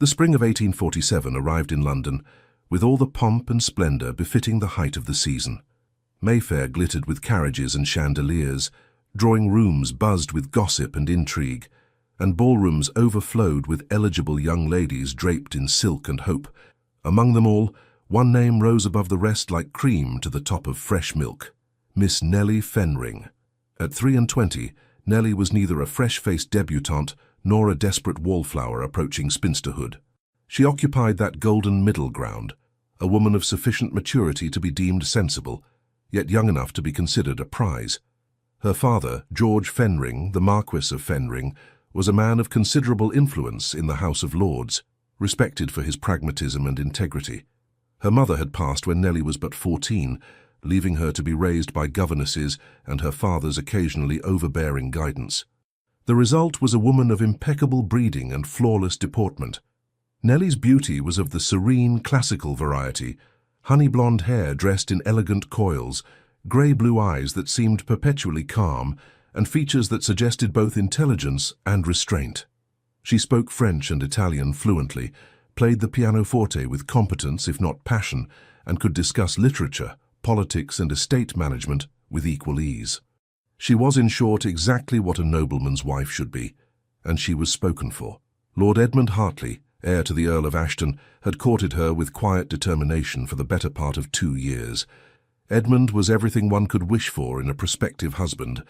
The spring of 1847 arrived in London, with all the pomp and splendour befitting the height of the season. Mayfair glittered with carriages and chandeliers, drawing rooms buzzed with gossip and intrigue, and ballrooms overflowed with eligible young ladies draped in silk and hope. Among them all, one name rose above the rest like cream to the top of fresh milk: Miss Nellie Fenring. At 23, Nellie was neither a fresh-faced debutante nor a desperate wallflower approaching spinsterhood. She occupied that golden middle ground, a woman of sufficient maturity to be deemed sensible, yet young enough to be considered a prize. Her father, George Fenring, the Marquis of Fenring, was a man of considerable influence in the House of Lords, respected for his pragmatism and integrity. Her mother had passed when Nellie was but 14, leaving her to be raised by governesses and her father's occasionally overbearing guidance. The result was a woman of impeccable breeding and flawless deportment. Nellie's beauty was of the serene, classical variety: honey-blonde hair dressed in elegant coils, grey-blue eyes that seemed perpetually calm, and features that suggested both intelligence and restraint. She spoke French and Italian fluently, played the pianoforte with competence if not passion, and could discuss literature, politics and estate management with equal ease. She was, in short, exactly what a nobleman's wife should be, and she was spoken for. Lord Edmund Hartley, heir to the Earl of Ashton, had courted her with quiet determination for the better part of 2 years. Edmund was everything one could wish for in a prospective husband: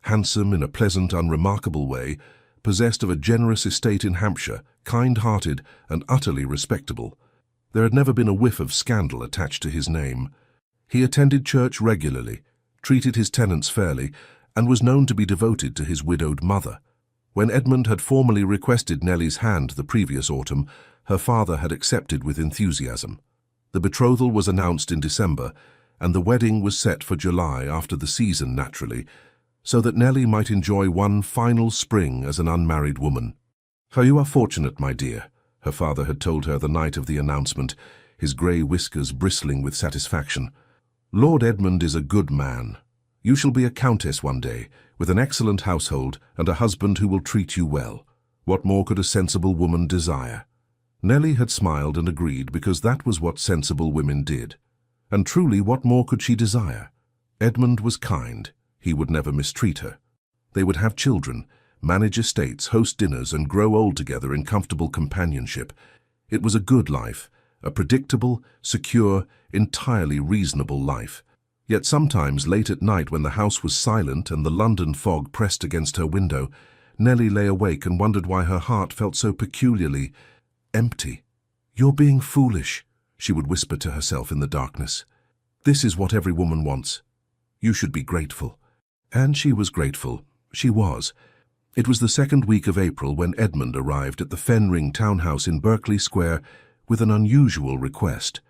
handsome in a pleasant, unremarkable way, possessed of a generous estate in Hampshire, kind-hearted and utterly respectable. There had never been a whiff of scandal attached to his name. He attended church regularly, treated his tenants fairly, and was known to be devoted to his widowed mother. When Edmund had formally requested Nellie's hand the previous autumn, her father had accepted with enthusiasm. The betrothal was announced in December, and the wedding was set for July, after the season naturally, so that Nellie might enjoy one final spring as an unmarried woman. "How you are fortunate, my dear," her father had told her the night of the announcement, his grey whiskers bristling with satisfaction. "Lord Edmund is a good man. You shall be a countess one day, with an excellent household and a husband who will treat you well. What more could a sensible woman desire?" Nellie had smiled and agreed, because that was what sensible women did. And truly, what more could she desire? Edmund was kind. He would never mistreat her. They would have children, manage estates, host dinners, and grow old together in comfortable companionship. It was a good life, a predictable, secure, entirely reasonable life. Yet sometimes, late at night, when the house was silent and the London fog pressed against her window, Nellie lay awake and wondered why her heart felt so peculiarly empty. "You're being foolish," she would whisper to herself in the darkness. "This is what every woman wants. You should be grateful." And she was grateful. She was. It was the second week of April when Edmund arrived at the Fenring townhouse in Berkeley Square with an unusual request.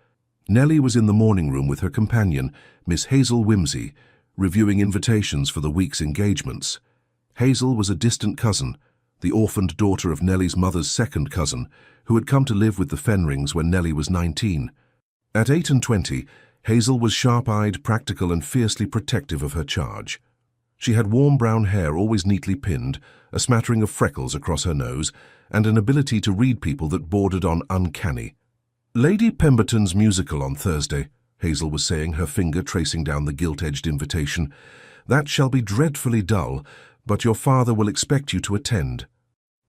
Nellie was in the morning room with her companion, Miss Hazel Wimsey, reviewing invitations for the week's engagements. Hazel was a distant cousin, the orphaned daughter of Nellie's mother's second cousin, who had come to live with the Fenrings when Nellie was 19. At 28, Hazel was sharp-eyed, practical, and fiercely protective of her charge. She had warm brown hair always neatly pinned, a smattering of freckles across her nose, and an ability to read people that bordered on uncanny. "Lady Pemberton's musical on Thursday," Hazel was saying, her finger tracing down the gilt-edged invitation. "That shall be dreadfully dull, but your father will expect you to attend.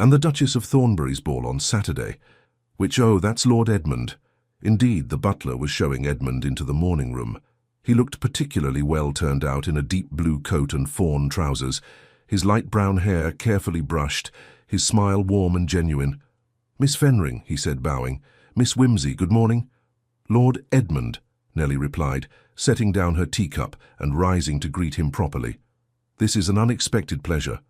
And the Duchess of Thornbury's ball on Saturday, which, oh, that's Lord Edmund." Indeed, the butler was showing Edmund into the morning room. He looked particularly well turned out in a deep blue coat and fawn trousers, his light brown hair carefully brushed, his smile warm and genuine. "Miss Fenring," he said, bowing. "Miss Wimsey, good morning." "Lord Edmund," Nellie replied, setting down her teacup and rising to greet him properly. "This is an unexpected pleasure."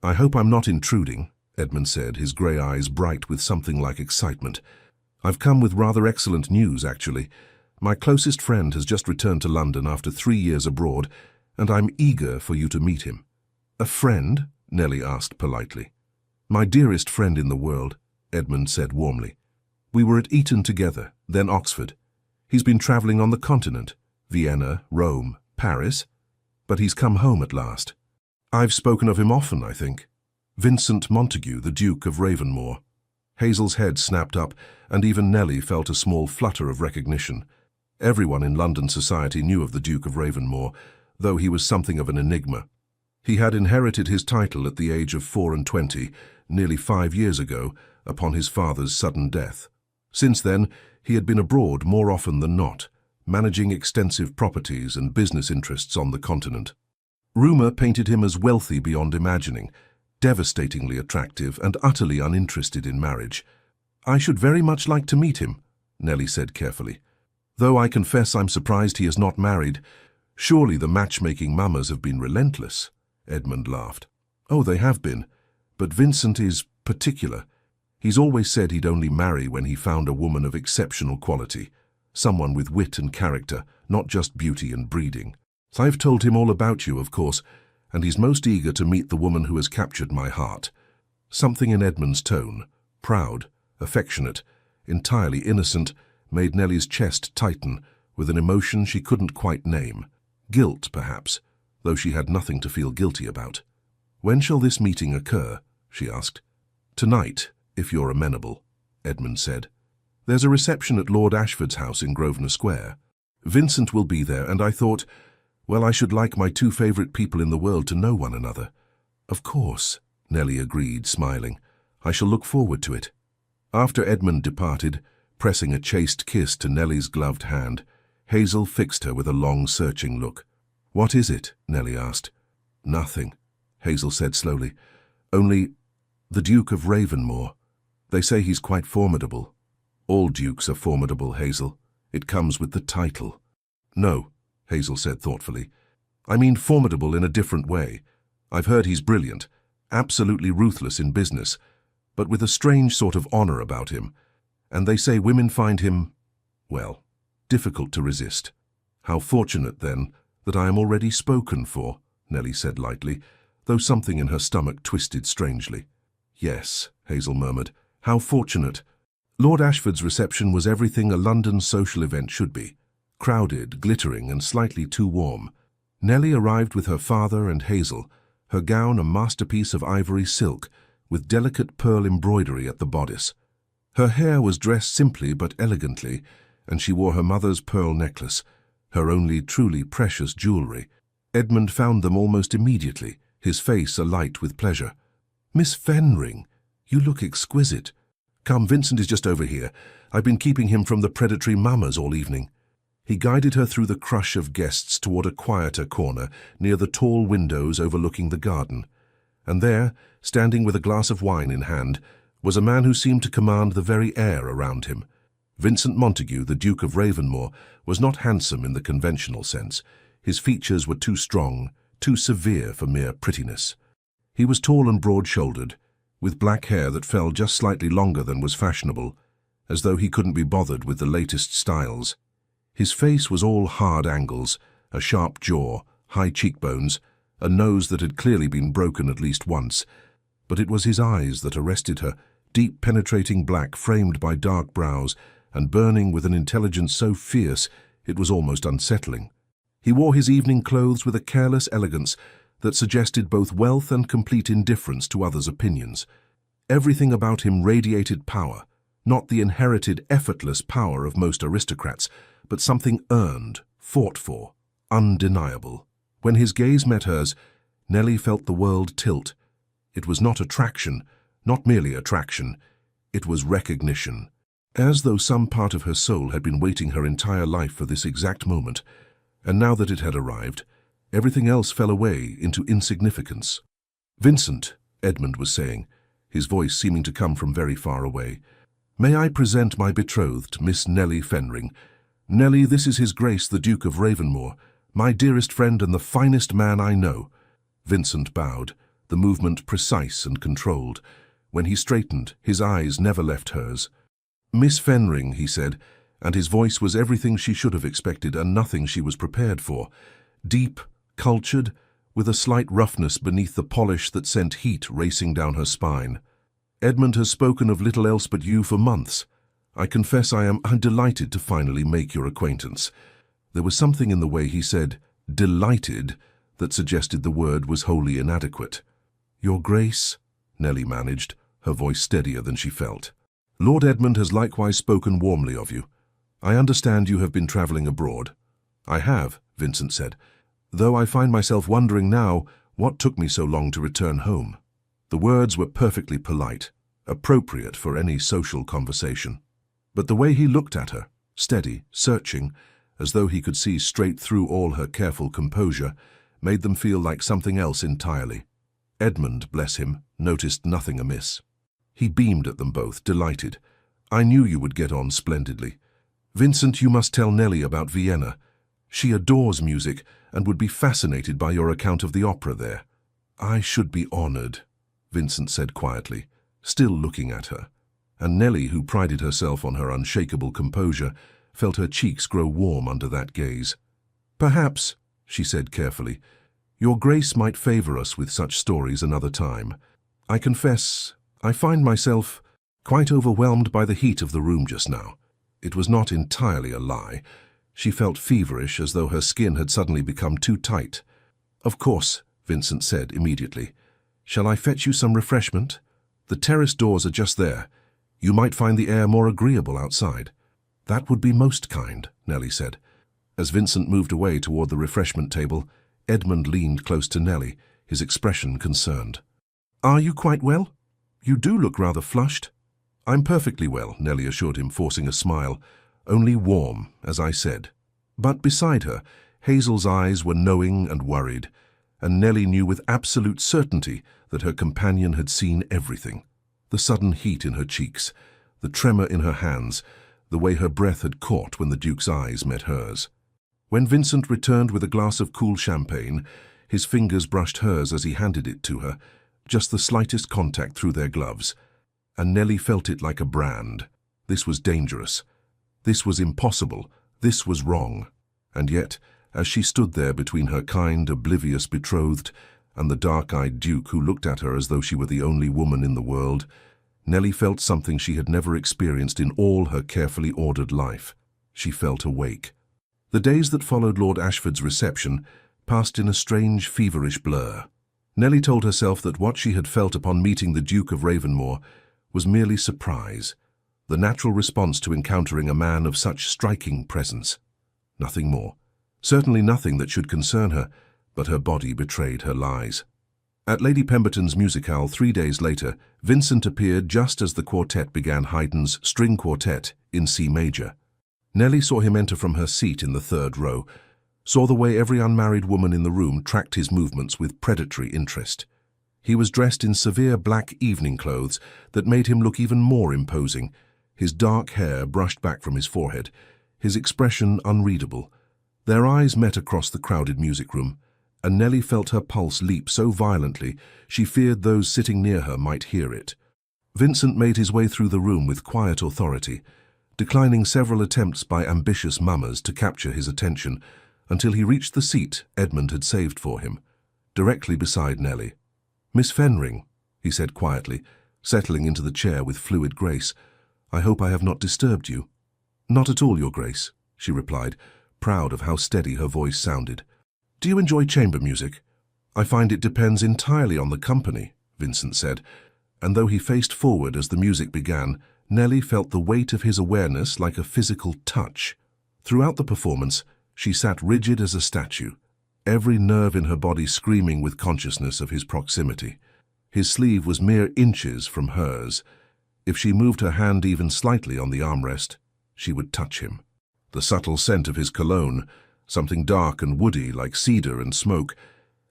"I hope I'm not intruding," Edmund said, his grey eyes bright with something like excitement. "I've come with rather excellent news, actually. My closest friend has just returned to London after 3 years abroad, and I'm eager for you to meet him." "A friend?" Nellie asked politely. "My dearest friend in the world," Edmund said warmly. "We were at Eton together, then Oxford. He's been travelling on the continent, Vienna, Rome, Paris, but he's come home at last. I've spoken of him often, I think. Vincent Montague, the Duke of Ravenmore." Hazel's head snapped up, and even Nellie felt a small flutter of recognition. Everyone in London society knew of the Duke of Ravenmore, though he was something of an enigma. He had inherited his title at the age of 24, nearly 5 years ago, upon his father's sudden death. Since then, he had been abroad more often than not, managing extensive properties and business interests on the continent. Rumour painted him as wealthy beyond imagining, devastatingly attractive and utterly uninterested in marriage. "I should very much like to meet him," Nellie said carefully. "Though I confess I'm surprised he is not married. Surely the matchmaking mamas have been relentless," Edmund laughed. "Oh, they have been. But Vincent is particular. He's always said he'd only marry when he found a woman of exceptional quality, someone with wit and character, not just beauty and breeding. I've told him all about you, of course, and he's most eager to meet the woman who has captured my heart." Something in Edmund's tone, proud, affectionate, entirely innocent, made Nellie's chest tighten with an emotion she couldn't quite name. Guilt, perhaps, though she had nothing to feel guilty about. "When shall this meeting occur?" she asked. "Tonight, if you're amenable," Edmund said. "There's a reception at Lord Ashford's house in Grosvenor Square. Vincent will be there, and I thought, well, I should like my two favourite people in the world to know one another." "Of course," Nellie agreed, smiling. "I shall look forward to it." After Edmund departed, pressing a chaste kiss to Nellie's gloved hand, Hazel fixed her with a long, searching look. "What is it?" Nellie asked. "Nothing," Hazel said slowly. "Only the Duke of Ravenmore. They say he's quite formidable." "All dukes are formidable, Hazel. It comes with the title." "No," Hazel said thoughtfully. "I mean formidable in a different way. I've heard he's brilliant, absolutely ruthless in business, but with a strange sort of honor about him. And they say women find him, well, difficult to resist." "How fortunate, then, that I am already spoken for," Nellie said lightly, though something in her stomach twisted strangely. "Yes," Hazel murmured, "how fortunate." Lord Ashford's reception was everything a London social event should be. Crowded, glittering, and slightly too warm. Nellie arrived with her father and Hazel, her gown a masterpiece of ivory silk, with delicate pearl embroidery at the bodice. Her hair was dressed simply but elegantly, and she wore her mother's pearl necklace, her only truly precious jewellery. Edmund found them almost immediately, his face alight with pleasure. "Miss Fenring, you look exquisite. Come, Vincent is just over here. I've been keeping him from the predatory mamas all evening." He guided her through the crush of guests toward a quieter corner near the tall windows overlooking the garden. And there, standing with a glass of wine in hand, was a man who seemed to command the very air around him. Vincent Montague, the Duke of Ravenmore, was not handsome in the conventional sense. His features were too strong, too severe for mere prettiness. He was tall and broad-shouldered, with black hair that fell just slightly longer than was fashionable, as though he couldn't be bothered with the latest styles. His face was all hard angles, a sharp jaw, high cheekbones, a nose that had clearly been broken at least once. But it was his eyes that arrested her, deep penetrating black framed by dark brows and burning with an intelligence so fierce it was almost unsettling. He wore his evening clothes with a careless elegance that suggested both wealth and complete indifference to others' opinions. Everything about him radiated power, not the inherited, effortless power of most aristocrats, but something earned, fought for, undeniable. When his gaze met hers, Nellie felt the world tilt. It was not attraction, not merely attraction, it was recognition. As though some part of her soul had been waiting her entire life for this exact moment, and now that it had arrived, everything else fell away into insignificance. "Vincent," Edmund was saying, his voice seeming to come from very far away, "may I present my betrothed, Miss Nellie Fenring? Nellie, this is His Grace the Duke of Ravenmore, my dearest friend and the finest man I know." Vincent bowed, the movement precise and controlled. When he straightened, his eyes never left hers. "Miss Fenring," he said, and his voice was everything she should have expected and nothing she was prepared for. Deep, cultured, with a slight roughness beneath the polish that sent heat racing down her spine. "Edmund has spoken of little else but you for months. I confess I'm delighted to finally make your acquaintance." There was something in the way he said "delighted" that suggested the word was wholly inadequate. "Your Grace," Nellie managed, her voice steadier than she felt. Lord Edmund has likewise spoken warmly of you. I understand you have been travelling abroad. I have, Vincent said, though I find myself wondering now what took me so long to return home. The words were perfectly polite, appropriate for any social conversation. But the way he looked at her, steady, searching, as though he could see straight through all her careful composure, made them feel like something else entirely. Edmund, bless him, noticed nothing amiss. He beamed at them both, delighted. I knew you would get on splendidly. Vincent, you must tell Nellie about Vienna. She adores music and would be fascinated by your account of the opera there. I should be honored, Vincent said quietly, still looking at her. And Nellie, who prided herself on her unshakable composure, felt her cheeks grow warm under that gaze. Perhaps, she said carefully, your grace might favor us with such stories another time. I confess, I find myself quite overwhelmed by the heat of the room just now. It was not entirely a lie. She felt feverish, as though her skin had suddenly become too tight. Of course, Vincent said immediately. Shall I fetch you some refreshment? The terrace doors are just there. You might find the air more agreeable outside. That would be most kind, Nellie said. As Vincent moved away toward the refreshment table, Edmund leaned close to Nellie, his expression concerned. Are you quite well? You do look rather flushed. I'm perfectly well, Nellie assured him, forcing a smile. Only warm, as I said. But beside her, Hazel's eyes were knowing and worried, and Nellie knew with absolute certainty that her companion had seen everything. The sudden heat in her cheeks, the tremor in her hands, the way her breath had caught when the Duke's eyes met hers. When Vincent returned with a glass of cool champagne, his fingers brushed hers as he handed it to her, just the slightest contact through their gloves, and Nellie felt it like a brand. This was dangerous. This was impossible. This was wrong. And yet, as she stood there between her kind, oblivious betrothed and the dark-eyed Duke who looked at her as though she were the only woman in the world, Nellie felt something she had never experienced in all her carefully ordered life. She felt awake. The days that followed Lord Ashford's reception passed in a strange, feverish blur. Nellie told herself that what she had felt upon meeting the Duke of Ravenmore was merely surprise, the natural response to encountering a man of such striking presence. Nothing more. Certainly nothing that should concern her, but her body betrayed her lies. At Lady Pemberton's musicale 3 days later, Vincent appeared just as the quartet began Haydn's String Quartet in C major. Nellie saw him enter from her seat in the third row, saw the way every unmarried woman in the room tracked his movements with predatory interest. He was dressed in severe black evening clothes that made him look even more imposing, his dark hair brushed back from his forehead, his expression unreadable. Their eyes met across the crowded music room, and Nellie felt her pulse leap so violently she feared those sitting near her might hear it. Vincent made his way through the room with quiet authority, declining several attempts by ambitious mummers to capture his attention until he reached the seat Edmund had saved for him, directly beside Nellie. Miss Fenring, he said quietly, settling into the chair with fluid grace, I hope I have not disturbed you. Not at all, Your Grace, she replied, proud of how steady her voice sounded. Do you enjoy chamber music? I find it depends entirely on the company, Vincent said, and though he faced forward as the music began, Nellie felt the weight of his awareness like a physical touch. Throughout the performance, she sat rigid as a statue, every nerve in her body screaming with consciousness of his proximity. His sleeve was mere inches from hers. If she moved her hand even slightly on the armrest, she would touch him. The subtle scent of his cologne, something dark and woody like cedar and smoke,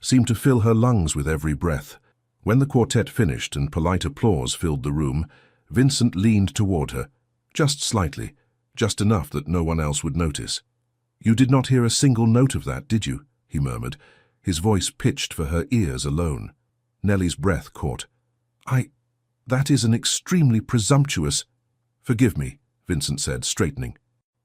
seemed to fill her lungs with every breath. When the quartet finished and polite applause filled the room, Vincent leaned toward her, just slightly, just enough that no one else would notice. You did not hear a single note of that, did you? He murmured, his voice pitched for her ears alone. Nellie's breath caught. That is an extremely presumptuous... Forgive me, Vincent said, straightening.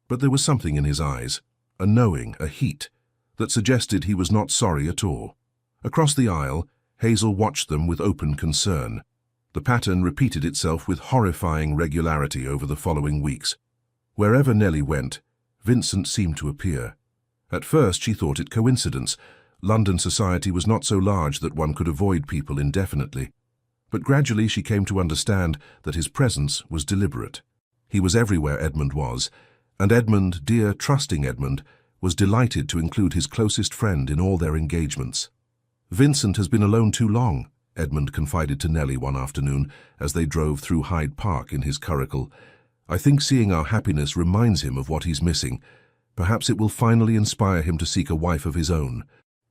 But there was something in his eyes, a knowing, a heat, that suggested he was not sorry at all. Across the aisle, Hazel watched them with open concern. The pattern repeated itself with horrifying regularity over the following weeks. Wherever Nellie went, Vincent seemed to appear. At first she thought it coincidence. London society was not so large that one could avoid people indefinitely. But gradually she came to understand that his presence was deliberate. He was everywhere Edmund was, and Edmund, dear, trusting Edmund, was delighted to include his closest friend in all their engagements. "Vincent has been alone too long," Edmund confided to Nellie one afternoon as they drove through Hyde Park in his curricle. "I think seeing our happiness reminds him of what he's missing. Perhaps it will finally inspire him to seek a wife of his own."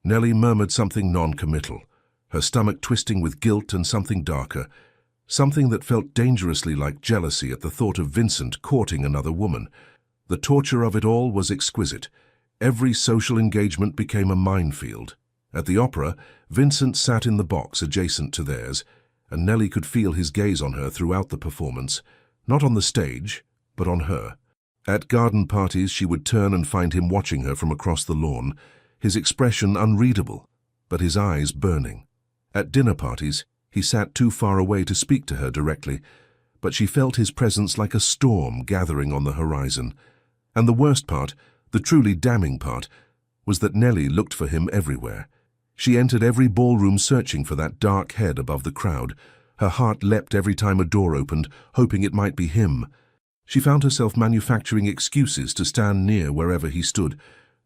Nellie murmured something non-committal, her stomach twisting with guilt and something darker, something that felt dangerously like jealousy at the thought of Vincent courting another woman. The torture of it all was exquisite. Every social engagement became a minefield. At the opera, Vincent sat in the box adjacent to theirs, and Nellie could feel his gaze on her throughout the performance, not on the stage, but on her. At garden parties, she would turn and find him watching her from across the lawn, his expression unreadable, but his eyes burning. At dinner parties, he sat too far away to speak to her directly, but she felt his presence like a storm gathering on the horizon. And the worst part, the truly damning part, was that Nellie looked for him everywhere. She entered every ballroom searching for that dark head above the crowd. Her heart leapt every time a door opened, hoping it might be him. She found herself manufacturing excuses to stand near wherever he stood,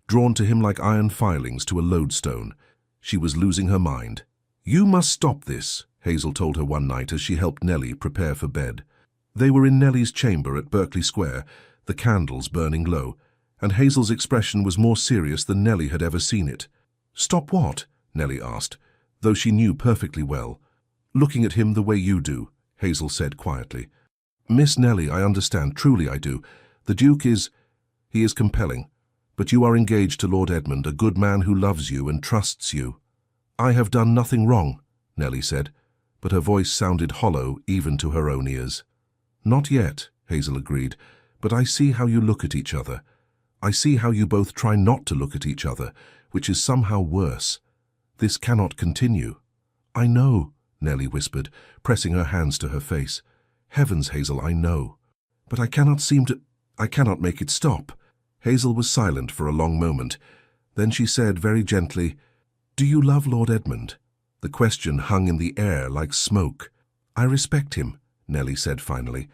drawn to him like iron filings to a lodestone. She was losing her mind. "You must stop this," Hazel told her one night as she helped Nellie prepare for bed. They were in Nellie's chamber at Berkeley Square, the candles burning low, and Hazel's expression was more serious than Nellie had ever seen it. "Stop what?" Nellie asked, though she knew perfectly well. "Looking at him the way you do," Hazel said quietly. "Miss Nellie, I understand, truly I do. The Duke he is compelling, but you are engaged to Lord Edmund, a good man who loves you and trusts you." "I have done nothing wrong," Nellie said, but her voice sounded hollow even to her own ears. "Not yet," Hazel agreed, "but I see how you look at each other. I see how you both try not to look at each other, which is somehow worse. This cannot continue." "I know," Nellie whispered, pressing her hands to her face. "Heavens, Hazel, I know. But I cannot make it stop." Hazel was silent for a long moment. Then she said very gently, "Do you love Lord Edmund?" The question hung in the air like smoke. "I respect him," Nellie said finally.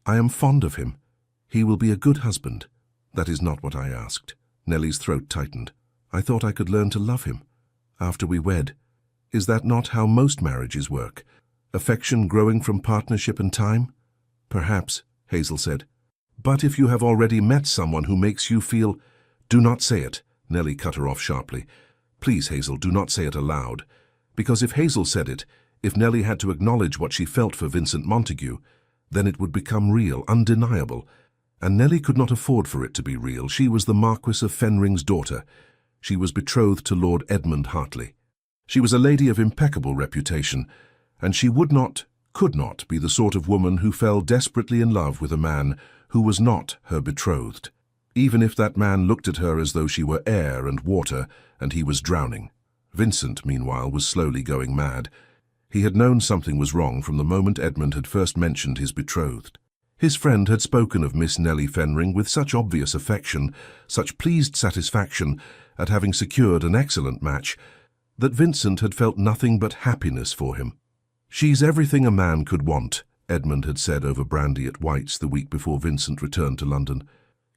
"I am fond of him. He will be a good husband." "That is not what I asked." Nellie's throat tightened. "I thought I could learn to love him after we wed. Is that not how most marriages work? Affection growing from partnership and time?" "Perhaps," Hazel said. "But if you have already met someone who makes you feel—" "Do not say it," Nellie cut her off sharply. "Please, Hazel, do not say it aloud. Because if Hazel said it, if Nellie had to acknowledge what she felt for Vincent Montague, then it would become real, undeniable. And Nellie could not afford for it to be real. She was the Marquis of Fenring's daughter. She was betrothed to Lord Edmund Hartley. She was a lady of impeccable reputation, and she could not be the sort of woman who fell desperately in love with a man who was not her betrothed, even if that man looked at her as though she were air and water and he was drowning. Vincent, meanwhile, was slowly going mad. He had known something was wrong from the moment Edmund had first mentioned his betrothed. His friend had spoken of Miss Nellie Fenring with such obvious affection, such pleased satisfaction at having secured an excellent match, that Vincent had felt nothing but happiness for him. "She's everything a man could want," Edmund had said over brandy at White's the week before Vincent returned to London.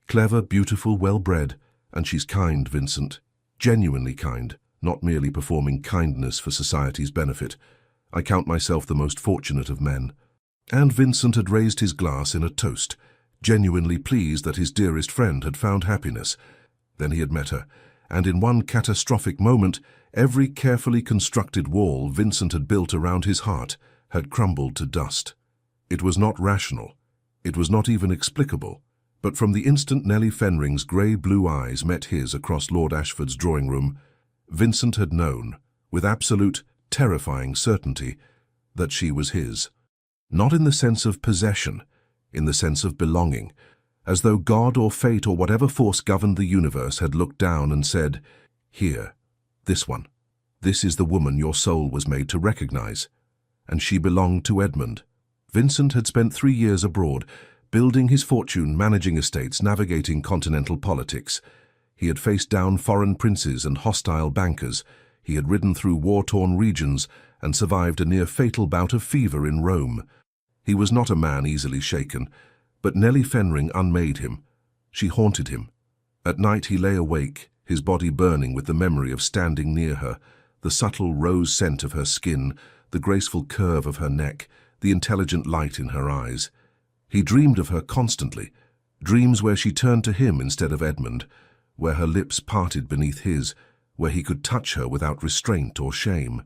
"Clever, beautiful, well-bred, and she's kind, Vincent. Genuinely kind, not merely performing kindness for society's benefit. I count myself the most fortunate of men." And Vincent had raised his glass in a toast, genuinely pleased that his dearest friend had found happiness. Then he had met her, and in one catastrophic moment, every carefully constructed wall Vincent had built around his heart had crumbled to dust. It was not rational. It was not even explicable. But from the instant Nellie Fenring's grey-blue eyes met his across Lord Ashford's drawing-room, Vincent had known, with absolute, terrifying certainty, that she was his. Not in the sense of possession, in the sense of belonging, as though God or fate or whatever force governed the universe had looked down and said, "Here, this one. This is the woman your soul was made to recognize." And she belonged to Edmund. Vincent had spent 3 years abroad, building his fortune, managing estates, navigating continental politics. He had faced down foreign princes and hostile bankers. He had ridden through war-torn regions and survived a near-fatal bout of fever in Rome. He was not a man easily shaken, but Nellie Fenring unmade him. She haunted him. At night he lay awake, his body burning with the memory of standing near her, the subtle rose scent of her skin, the graceful curve of her neck, the intelligent light in her eyes. He dreamed of her constantly, dreams where she turned to him instead of Edmund, where her lips parted beneath his, where he could touch her without restraint or shame.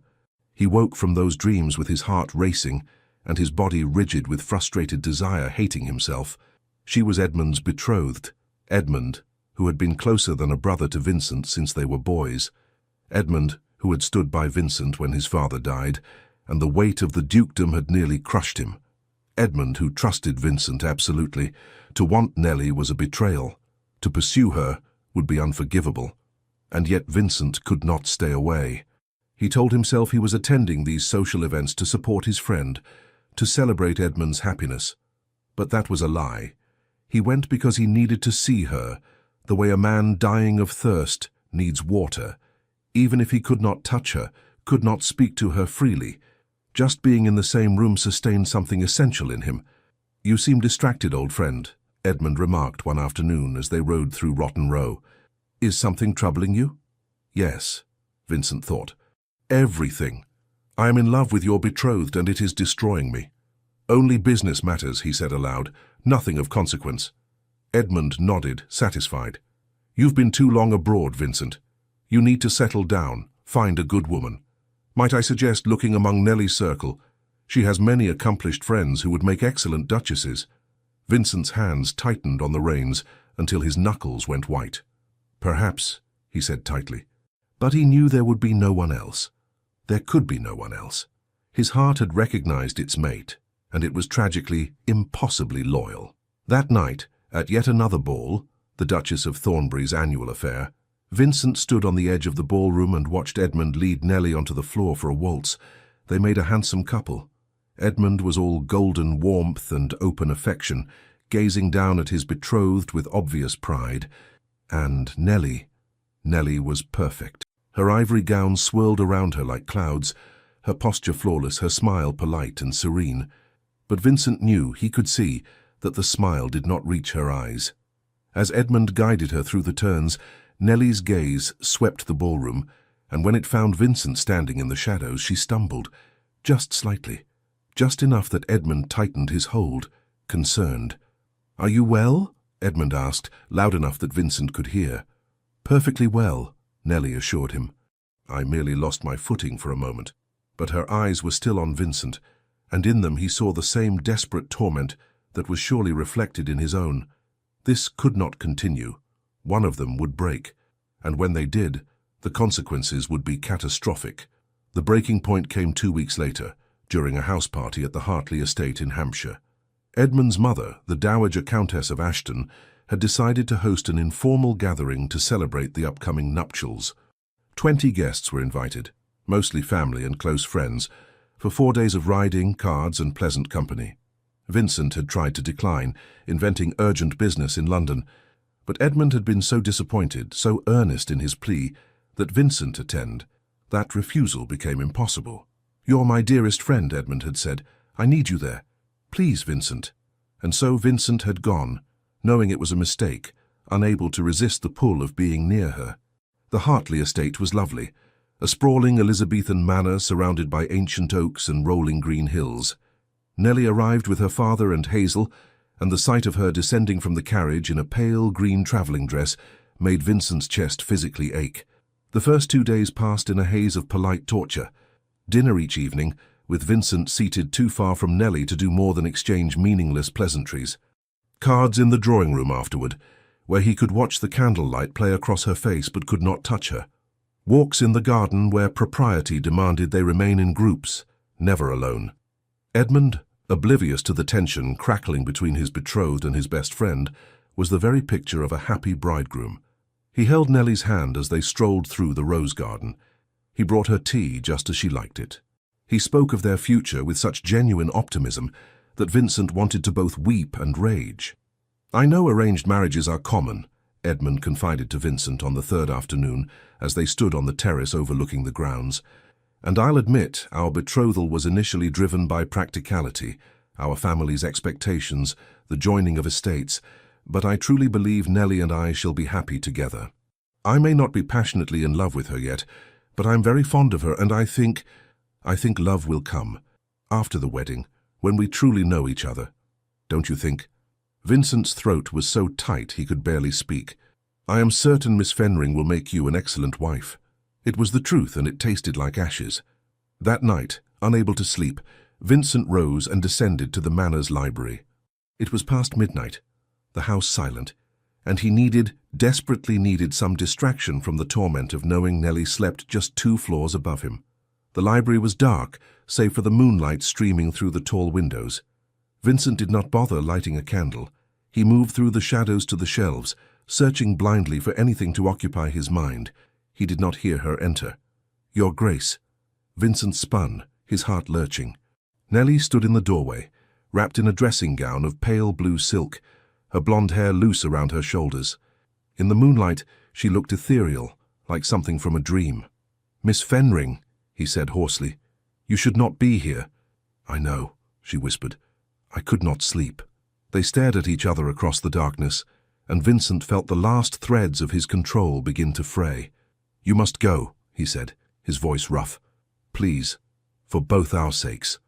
He woke from those dreams with his heart racing and his body rigid with frustrated desire, hating himself. She was Edmund's betrothed, Edmund, who had been closer than a brother to Vincent since they were boys. Edmund, who had stood by Vincent when his father died, and the weight of the dukedom had nearly crushed him. Edmund, who trusted Vincent absolutely. To want Nellie was a betrayal. To pursue her would be unforgivable. And yet Vincent could not stay away. He told himself he was attending these social events to support his friend, to celebrate Edmund's happiness. But that was a lie. He went because he needed to see her, the way a man dying of thirst needs water. Even if he could not touch her, could not speak to her freely, just being in the same room sustained something essential in him. "You seem distracted, old friend," Edmund remarked one afternoon as they rode through Rotten Row. "Is something troubling you?" "Yes," Vincent thought. "Everything. I am in love with your betrothed and it is destroying me." "Only business matters," he said aloud. "Nothing of consequence." Edmund nodded, satisfied. "You've been too long abroad, Vincent. You need to settle down, find a good woman. Might I suggest looking among Nellie's circle? She has many accomplished friends who would make excellent duchesses." Vincent's hands tightened on the reins until his knuckles went white. "Perhaps," he said tightly. But he knew there would be no one else. There could be no one else. His heart had recognized its mate, and it was tragically, impossibly loyal. That night, at yet another ball, the Duchess of Thornbury's annual affair, Vincent stood on the edge of the ballroom and watched Edmund lead Nellie onto the floor for a waltz. They made a handsome couple. Edmund was all golden warmth and open affection, gazing down at his betrothed with obvious pride. And Nellie was perfect. Her ivory gown swirled around her like clouds, her posture flawless, her smile polite and serene. But Vincent knew, he could see, that the smile did not reach her eyes. As Edmund guided her through the turns, Nellie's gaze swept the ballroom, and when it found Vincent standing in the shadows, she stumbled, just slightly, just enough that Edmund tightened his hold, concerned. "Are you well?" Edmund asked, loud enough that Vincent could hear. "Perfectly well," Nellie assured him. "I merely lost my footing for a moment." But her eyes were still on Vincent, and in them he saw the same desperate torment that was surely reflected in his own. This could not continue. One of them would break, and when they did, the consequences would be catastrophic. The breaking point came 2 weeks later, during a house party at the Hartley estate in Hampshire. Edmund's mother, the Dowager Countess of Ashton, had decided to host an informal gathering to celebrate the upcoming nuptials. 20 guests were invited, mostly family and close friends, for 4 days of riding, cards, and pleasant company. Vincent had tried to decline, inventing urgent business in London, but Edmund had been so disappointed, so earnest in his plea, that Vincent attend. That refusal became impossible. "You're my dearest friend," Edmund had said. "I need you there. Please, Vincent." And so Vincent had gone, knowing it was a mistake, unable to resist the pull of being near her. The Hartley estate was lovely, a sprawling Elizabethan manor surrounded by ancient oaks and rolling green hills. Nellie arrived with her father and Hazel, and the sight of her descending from the carriage in a pale green travelling dress made Vincent's chest physically ache. The first 2 days passed in a haze of polite torture. Dinner each evening, with Vincent seated too far from Nellie to do more than exchange meaningless pleasantries. Cards in the drawing room afterward, where he could watch the candlelight play across her face but could not touch her. Walks in the garden where propriety demanded they remain in groups, never alone. Edmund, oblivious to the tension crackling between his betrothed and his best friend, was the very picture of a happy bridegroom. He held Nellie's hand as they strolled through the rose garden. He brought her tea just as she liked it. He spoke of their future with such genuine optimism that Vincent wanted to both weep and rage. "I know arranged marriages are common," Edmund confided to Vincent on the third afternoon as they stood on the terrace overlooking the grounds. And I'll admit, our betrothal was initially driven by practicality, our family's expectations, the joining of estates, but I truly believe Nellie and I shall be happy together. I may not be passionately in love with her yet, but I'm very fond of her, and I think love will come. After the wedding, when we truly know each other. Don't you think? Vincent's throat was so tight he could barely speak. I am certain Miss Fenring will make you an excellent wife. It was the truth, and it tasted like ashes. That night, unable to sleep, Vincent rose and descended to the Manor's library. It was past midnight, the house silent, and he desperately needed some distraction from the torment of knowing Nellie slept just 2 floors above him. The library was dark, save for the moonlight streaming through the tall windows. Vincent did not bother lighting a candle. He moved through the shadows to the shelves, searching blindly for anything to occupy his mind. He did not hear her enter. "Your Grace." Vincent spun, his heart lurching. Nellie stood in the doorway, wrapped in a dressing gown of pale blue silk, her blonde hair loose around her shoulders. In the moonlight, she looked ethereal, like something from a dream. "Miss Fenring," he said hoarsely, "you should not be here." "I know," she whispered. "I could not sleep." They stared at each other across the darkness, and Vincent felt the last threads of his control begin to fray. "You must go," he said, his voice rough. "Please, for both our sakes."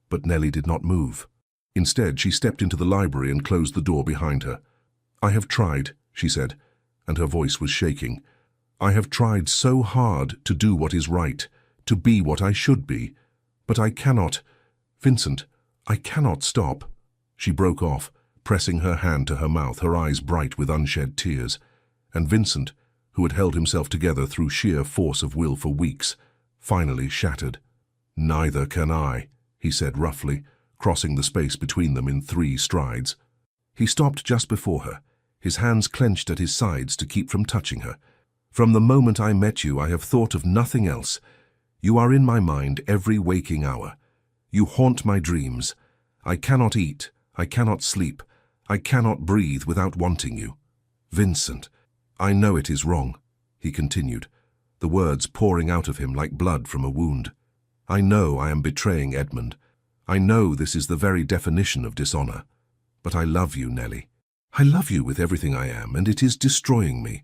But Nellie did not move. Instead, she stepped into the library and closed the door behind her. "I have tried," she said, and her voice was shaking. "I have tried so hard to do what is right, to be what I should be. But I cannot. Vincent, I cannot stop." She broke off, pressing her hand to her mouth, her eyes bright with unshed tears. And Vincent, who had held himself together through sheer force of will for weeks, finally shattered. "Neither can I," he said roughly, crossing the space between them in 3 strides. He stopped just before her, his hands clenched at his sides to keep from touching her. "From the moment I met you, I have thought of nothing else. You are in my mind every waking hour. You haunt my dreams. I cannot eat, I cannot sleep, I cannot breathe without wanting you. Vincent, I know it is wrong," he continued, the words pouring out of him like blood from a wound. "I know I am betraying Edmund. I know this is the very definition of dishonor. But I love you, Nellie. I love you with everything I am, and it is destroying me."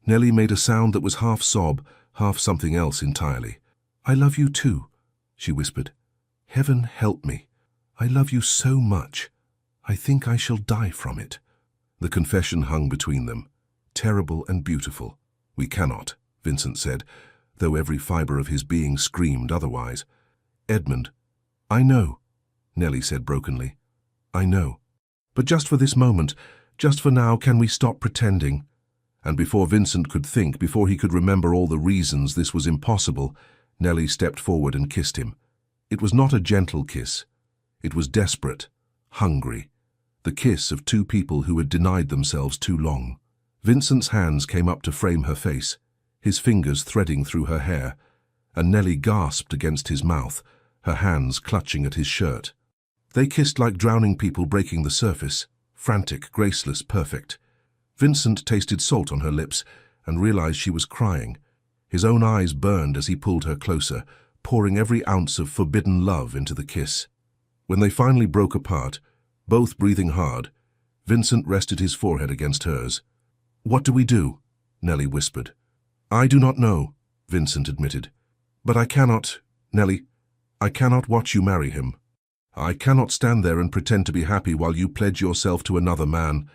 Nellie made a sound that was half sob, half something else entirely. "I love you too," she whispered. "Heaven help me. I love you so much. I think I shall die from it." The confession hung between them, terrible and beautiful. "We cannot," Vincent said, though every fiber of his being screamed otherwise. "Edmund." "I know," Nellie said brokenly. "I know. But just for this moment, just for now, can we stop pretending?" And before Vincent could think, before he could remember all the reasons this was impossible, Nellie stepped forward and kissed him. It was not a gentle kiss. It was desperate, hungry, the kiss of 2 people who had denied themselves too long. Vincent's hands came up to frame her face, his fingers threading through her hair, and Nellie gasped against his mouth, her hands clutching at his shirt. They kissed like drowning people breaking the surface, frantic, graceless, perfect. Vincent tasted salt on her lips and realized she was crying. His own eyes burned as he pulled her closer, pouring every ounce of forbidden love into the kiss. When they finally broke apart, both breathing hard, Vincent rested his forehead against hers. "What do we do?" Nellie whispered. "I do not know," Vincent admitted. "But I cannot, Nellie, I cannot watch you marry him. I cannot stand there and pretend to be happy while you pledge yourself to another man."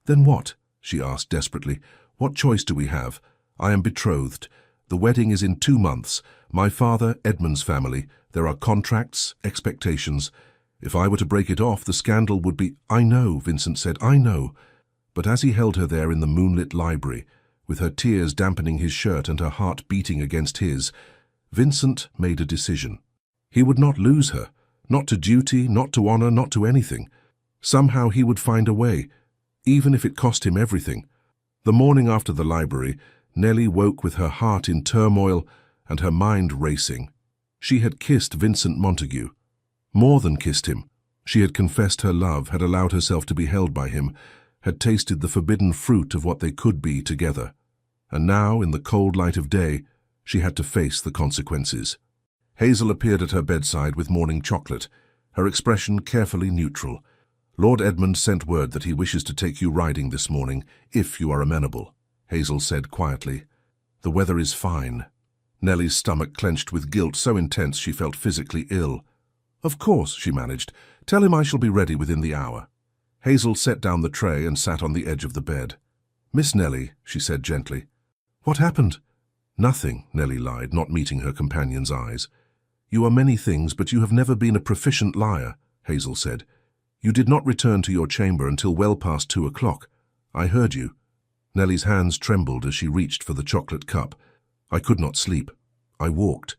"Then what?" she asked desperately. "What choice do we have? I am betrothed. The wedding is in 2 months. My father, Edmund's family. There are contracts, expectations. If I were to break it off, the scandal would be—" "I know," Vincent said, "I know." But as he held her there in the moonlit library, with her tears dampening his shirt and her heart beating against his, Vincent made a decision. He would not lose her, not to duty, not to honor, not to anything. Somehow he would find a way, even if it cost him everything. The morning after the library, Nellie woke with her heart in turmoil and her mind racing. She had kissed Vincent Montague. More than kissed him. She had confessed her love, had allowed herself to be held by him, had tasted the forbidden fruit of what they could be together. And now, in the cold light of day, she had to face the consequences. Hazel appeared at her bedside with morning chocolate, her expression carefully neutral. "Lord Edmund sent word that he wishes to take you riding this morning, if you are amenable," Hazel said quietly. "The weather is fine." Nellie's stomach clenched with guilt so intense she felt physically ill. "Of course," she managed. "Tell him I shall be ready within the hour." Hazel set down the tray and sat on the edge of the bed. "Miss Nellie," she said gently. "What happened?" "Nothing," Nellie lied, not meeting her companion's eyes. "You are many things, but you have never been a proficient liar," Hazel said. "You did not return to your chamber until well past 2 o'clock. I heard you." Nellie's hands trembled as she reached for the chocolate cup. "I could not sleep. I walked."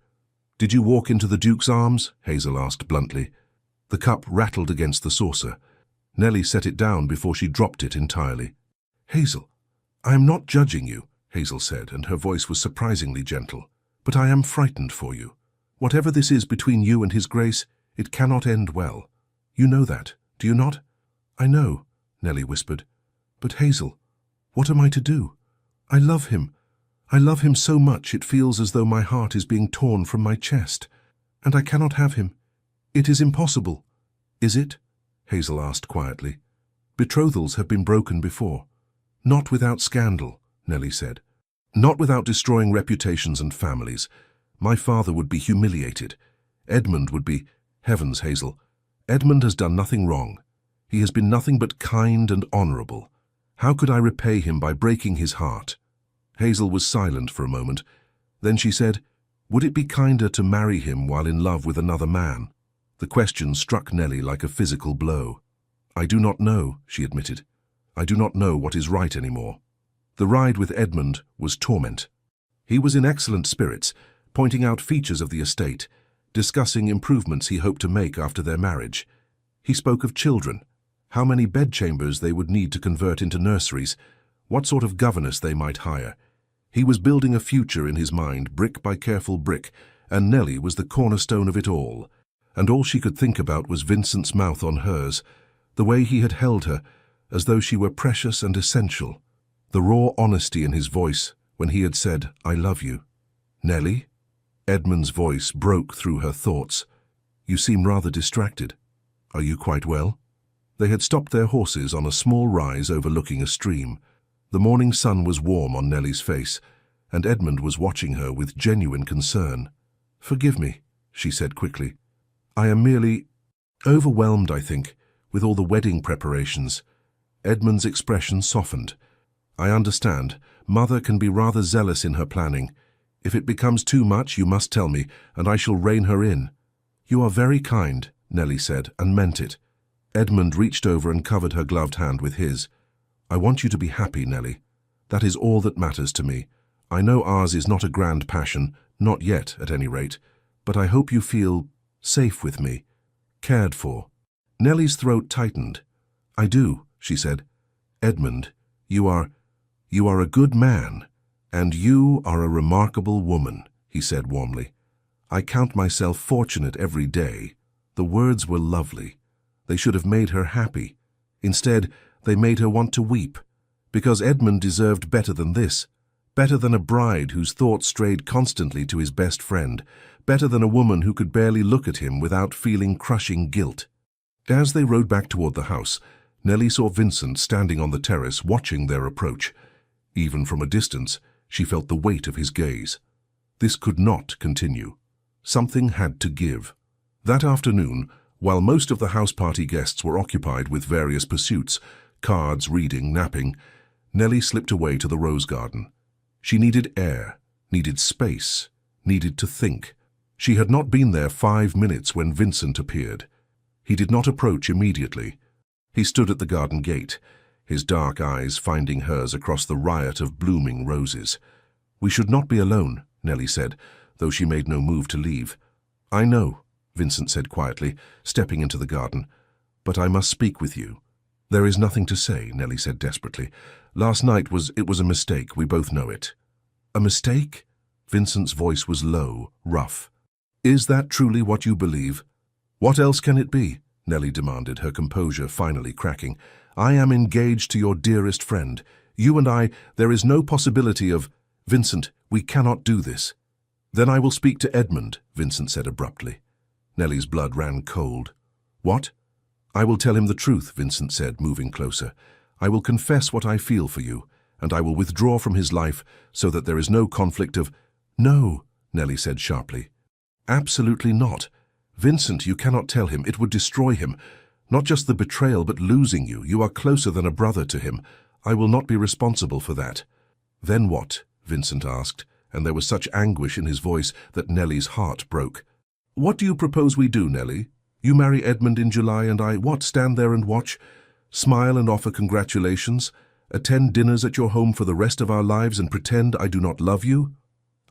"Did you walk into the Duke's arms?" Hazel asked bluntly. The cup rattled against the saucer. Nellie set it down before she dropped it entirely. "Hazel, I am not judging you," Hazel said, and her voice was surprisingly gentle. "But I am frightened for you. Whatever this is between you and His Grace, it cannot end well. You know that, do you not?" "I know," Nellie whispered. "But Hazel, what am I to do? I love him. I love him so much it feels as though my heart is being torn from my chest. And I cannot have him. It is impossible." "Is it?" Hazel asked quietly. "Betrothals have been broken before." "Not without scandal," Nellie said. "Not without destroying reputations and families. My father would be humiliated. Edmund would be— Heavens, Hazel, Edmund has done nothing wrong. He has been nothing but kind and honorable. How could I repay him by breaking his heart?" Hazel was silent for a moment. Then she said, "Would it be kinder to marry him while in love with another man?" The question struck Nellie like a physical blow. "I do not know," she admitted. "I do not know what is right anymore." The ride with Edmund was torment. He was in excellent spirits, pointing out features of the estate, discussing improvements he hoped to make after their marriage. He spoke of children, how many bedchambers they would need to convert into nurseries, what sort of governess they might hire. He was building a future in his mind, brick by careful brick, and Nellie was the cornerstone of it all. And all she could think about was Vincent's mouth on hers, the way he had held her, as though she were precious and essential. The raw honesty in his voice when he had said, "I love you." "Nellie?" Edmund's voice broke through her thoughts. "You seem rather distracted. Are you quite well?" They had stopped their horses on a small rise overlooking a stream. The morning sun was warm on Nellie's face, and Edmund was watching her with genuine concern. "Forgive me," she said quickly. "I am merely overwhelmed, I think, with all the wedding preparations." Edmund's expression softened. "I understand. Mother can be rather zealous in her planning. If it becomes too much, you must tell me, and I shall rein her in." "You are very kind," Nellie said, and meant it. Edmund reached over and covered her gloved hand with his. "I want you to be happy, Nellie. That is all that matters to me. I know ours is not a grand passion, not yet, at any rate, but I hope you feel safe with me, cared for." Nellie's throat tightened. "I do," she said. "Edmund, you are a good man, and you are a remarkable woman," he said warmly. "I count myself fortunate every day." The words were lovely. They should have made her happy. Instead, they made her want to weep, because Edmund deserved better than this, better than a bride whose thoughts strayed constantly to his best friend, better than a woman who could barely look at him without feeling crushing guilt. As they rode back toward the house, Nellie saw Vincent standing on the terrace watching their approach. Even from a distance, she felt the weight of his gaze. This could not continue. Something had to give. That afternoon, while most of the house party guests were occupied with various pursuits, cards, reading, napping, Nellie slipped away to the rose garden. She needed air, needed space, needed to think. She had not been there 5 minutes when Vincent appeared. He did not approach immediately. He stood at the garden gate, his dark eyes finding hers across the riot of blooming roses. "We should not be alone," Nellie said, though she made no move to leave. "I know," Vincent said quietly, stepping into the garden, "but I must speak with you." "There is nothing to say," Nellie said desperately. Last night was a mistake, we both know it." "A mistake?" Vincent's voice was low, rough. "Is that truly what you believe?" "What else can it be?" Nellie demanded, her composure finally cracking. "I am engaged to your dearest friend. You and I, there is no possibility of— Vincent, we cannot do this." "Then I will speak to Edmund," Vincent said abruptly. Nelly's blood ran cold. "What?" "I will tell him the truth," Vincent said, moving closer. "I will confess what I feel for you, and I will withdraw from his life so that there is no conflict of—" "No," Nelly said sharply. "Absolutely not. Vincent, you cannot tell him. It would destroy him. Not just the betrayal, but losing you. You are closer than a brother to him. I will not be responsible for that." "Then what?" Vincent asked, and there was such anguish in his voice that Nelly's heart broke. "What do you propose we do, Nelly? You marry Edmund in July and I, what, stand there and watch? Smile and offer congratulations? Attend dinners at your home for the rest of our lives and pretend I do not love you?"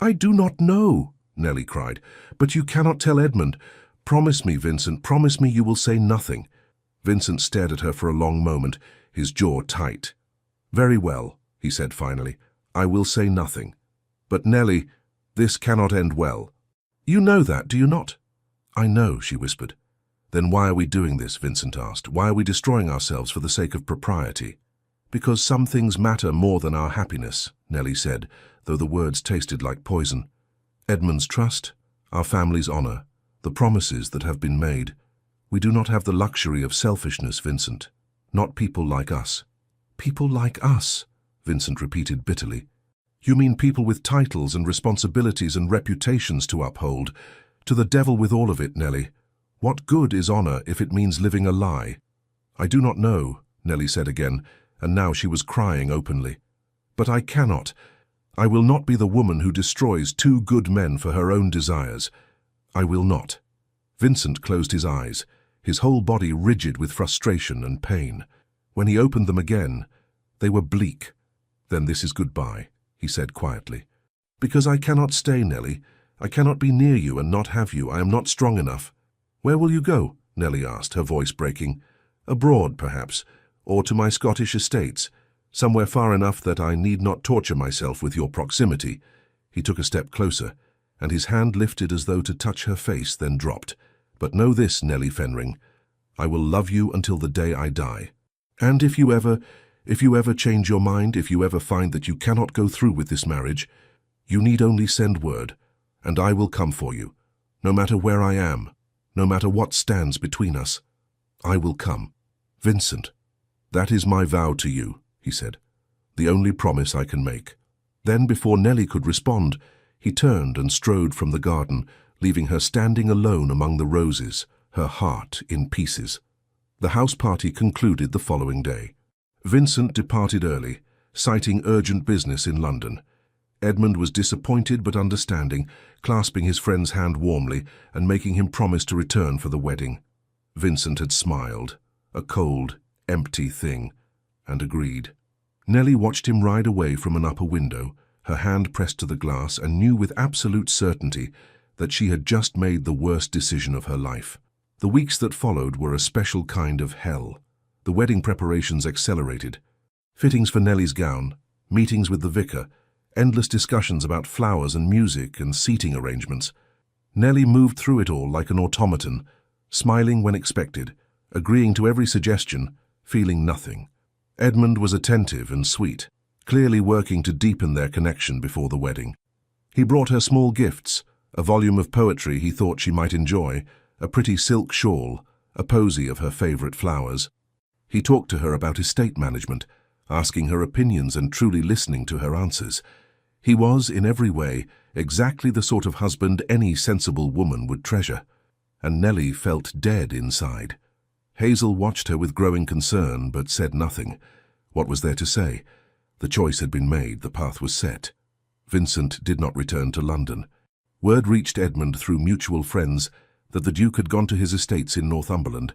"I do not know," Nelly cried. "But you cannot tell Edmund. Promise me, Vincent, promise me you will say nothing." Vincent stared at her for a long moment, his jaw tight. "Very well," he said finally. "I will say nothing. But Nelly, this cannot end well." "You know that, do you not?" "I know," she whispered. "Then why are we doing this?" Vincent asked. "Why are we destroying ourselves for the sake of propriety?" "Because some things matter more than our happiness," Nelly said, though the words tasted like poison. "Edmund's trust, our family's honor, the promises that have been made. We do not have the luxury of selfishness, Vincent. Not people like us." "People like us," Vincent repeated bitterly. "You mean people with titles and responsibilities and reputations to uphold? To the devil with all of it, Nelly. What good is honor if it means living a lie?" "I do not know," Nelly said again, and now she was crying openly. "But I cannot. I will not be the woman who destroys two good men for her own desires. I will not." Vincent closed his eyes, his whole body rigid with frustration and pain. When he opened them again, they were bleak. "Then this is goodbye," he said quietly. "Because I cannot stay, Nelly. I cannot be near you and not have you. I am not strong enough." "Where will you go?" Nelly asked, her voice breaking. "Abroad, perhaps, or to my Scottish estates, somewhere far enough that I need not torture myself with your proximity." He took a step closer, and his hand lifted as though to touch her face, then dropped. "But know this, Nelly Fenring, I will love you until the day I die. And if you ever change your mind, if you ever find that you cannot go through with this marriage, you need only send word, and I will come for you. No matter where I am, no matter what stands between us, I will come. Vincent, that is my vow to you," he said. "The only promise I can make." Then, before Nelly could respond, he turned and strode from the garden, leaving her standing alone among the roses, her heart in pieces. The house party concluded the following day. Vincent departed early, citing urgent business in London. Edmund was disappointed but understanding, clasping his friend's hand warmly and making him promise to return for the wedding. Vincent had smiled, a cold, empty thing, and agreed. Nelly watched him ride away from an upper window, her hand pressed to the glass, and knew with absolute certainty that she had just made the worst decision of her life. The weeks that followed were a special kind of hell. The wedding preparations accelerated. Fittings for Nelly's gown, meetings with the vicar, endless discussions about flowers and music and seating arrangements. Nelly moved through it all like an automaton, smiling when expected, agreeing to every suggestion, feeling nothing. Edmund was attentive and sweet, clearly working to deepen their connection before the wedding. He brought her small gifts, a volume of poetry he thought she might enjoy, a pretty silk shawl, a posy of her favorite flowers. He talked to her about estate management, asking her opinions and truly listening to her answers. He was, in every way, exactly the sort of husband any sensible woman would treasure. And Nelly felt dead inside. Hazel watched her with growing concern, but said nothing. What was there to say? The choice had been made, the path was set. Vincent did not return to London. Word reached Edmund through mutual friends that the Duke had gone to his estates in Northumberland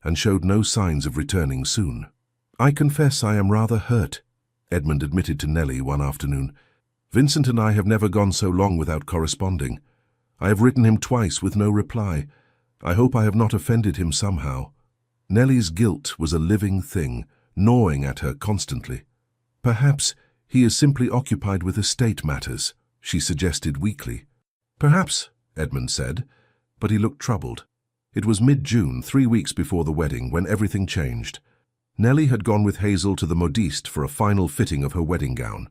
and showed no signs of returning soon. "I confess I am rather hurt," Edmund admitted to Nelly one afternoon. "Vincent and I have never gone so long without corresponding. I have written him twice with no reply. I hope I have not offended him somehow." Nelly's guilt was a living thing, gnawing at her constantly. "Perhaps he is simply occupied with estate matters," she suggested weakly. "Perhaps," Edmund said, but he looked troubled. It was mid-June, 3 weeks before the wedding, when everything changed. Nelly had gone with Hazel to the modiste for a final fitting of her wedding gown.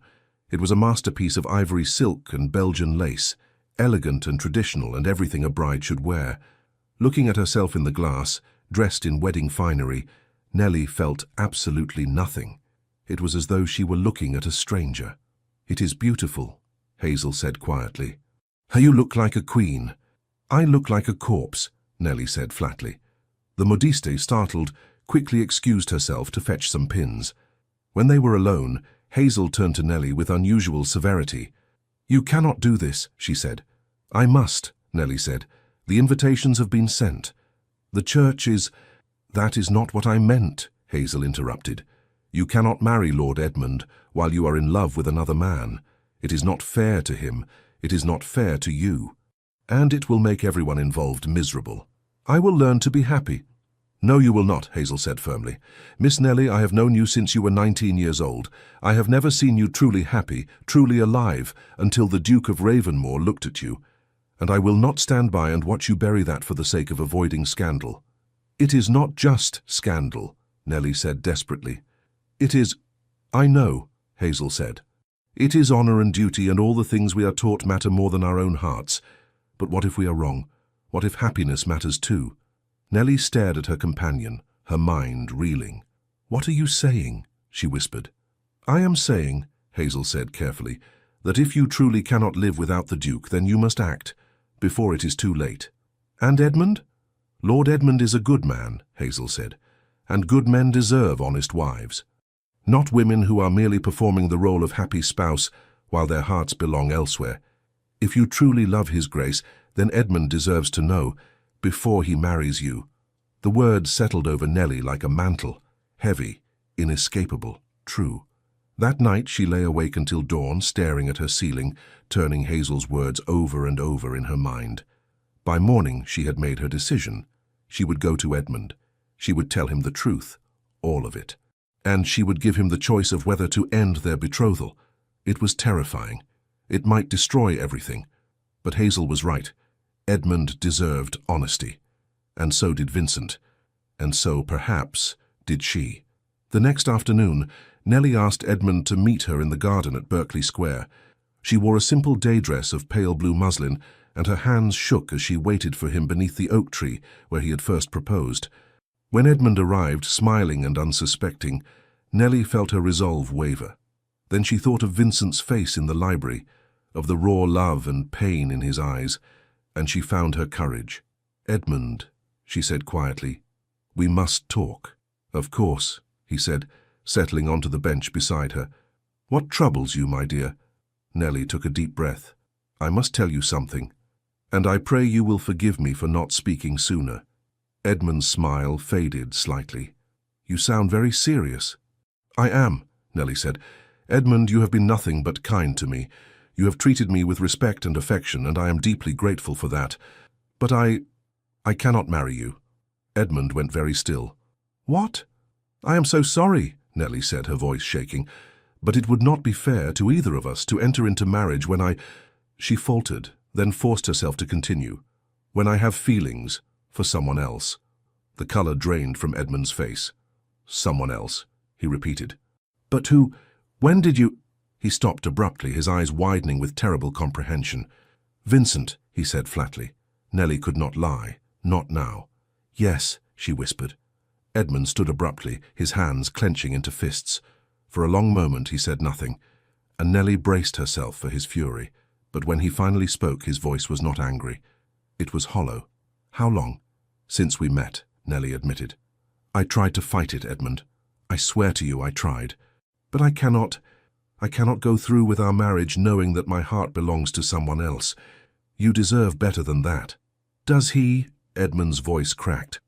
It was a masterpiece of ivory silk and Belgian lace, elegant and traditional and everything a bride should wear. Looking at herself in the glass, dressed in wedding finery, Nellie felt absolutely nothing. It was as though she were looking at a stranger. "It is beautiful," Hazel said quietly. "You look like a queen." "I look like a corpse," Nellie said flatly. The modiste, startled, quickly excused herself to fetch some pins. When they were alone, Hazel turned to Nellie with unusual severity. "You cannot do this," she said. "I must," Nellie said. "The invitations have been sent." "The church is—" "That is not what I meant," Hazel interrupted. "You cannot marry Lord Edmund while you are in love with another man. It is not fair to him. It is not fair to you. And it will make everyone involved miserable. I will learn to be happy." "No, you will not," Hazel said firmly. "Miss Nellie, I have known you since you were 19 years old. I have never seen you truly happy, truly alive, until the Duke of Ravenmore looked at you. And I will not stand by and watch you bury that for the sake of avoiding scandal." "It is not just scandal," Nellie said desperately. "It is—" "I know," Hazel said. "It is honor and duty, and all the things we are taught matter more than our own hearts. But what if we are wrong? What if happiness matters too?" Nellie stared at her companion, her mind reeling. "What are you saying?" she whispered. "I am saying," Hazel said carefully, "that if you truly cannot live without the Duke, then you must act, before it is too late." "And Edmund?" "Lord Edmund is a good man," Hazel said, "and good men deserve honest wives. Not women who are merely performing the role of happy spouse while their hearts belong elsewhere. If you truly love his grace, then Edmund deserves to know, before he marries you." The words settled over Nellie like a mantle, heavy, inescapable, true. That night she lay awake until dawn, staring at her ceiling, turning Hazel's words over and over in her mind. By morning she had made her decision. She would go to Edmund. She would tell him the truth, all of it. And she would give him the choice of whether to end their betrothal. It was terrifying. It might destroy everything. But Hazel was right. Edmund deserved honesty. And so did Vincent. And so, perhaps, did she. The next afternoon, Nellie asked Edmund to meet her in the garden at Berkeley Square. She wore a simple day dress of pale blue muslin, and her hands shook as she waited for him beneath the oak tree where he had first proposed. When Edmund arrived, smiling and unsuspecting, Nellie felt her resolve waver. Then she thought of Vincent's face in the library, of the raw love and pain in his eyes, and she found her courage. "Edmund," she said quietly, "we must talk." "Of course," he said, settling onto the bench beside her. "What troubles you, my dear?" Nellie took a deep breath. "I must tell you something, and I pray you will forgive me for not speaking sooner." Edmund's smile faded slightly. "You sound very serious." "I am," Nellie said. "Edmund, you have been nothing but kind to me. You have treated me with respect and affection, and I am deeply grateful for that. But I cannot marry you." Edmund went very still. "What?" "I am so sorry," Nellie said, her voice shaking. "But it would not be fair to either of us to enter into marriage when I—" She faltered, then forced herself to continue. "When I have feelings for someone else." The color drained from Edmund's face. "Someone else," he repeated. "But who— when did you—" He stopped abruptly, his eyes widening with terrible comprehension. "Vincent," he said flatly. Nellie could not lie. Not now. "Yes," she whispered. Edmund stood abruptly, his hands clenching into fists. For a long moment he said nothing, and Nellie braced herself for his fury. But when he finally spoke, his voice was not angry. It was hollow. "How long?" "Since we met," Nellie admitted. "I tried to fight it, Edmund. I swear to you I tried. But I cannot go through with our marriage knowing that my heart belongs to someone else. You deserve better than that." "Does he—" Edmund's voice cracked.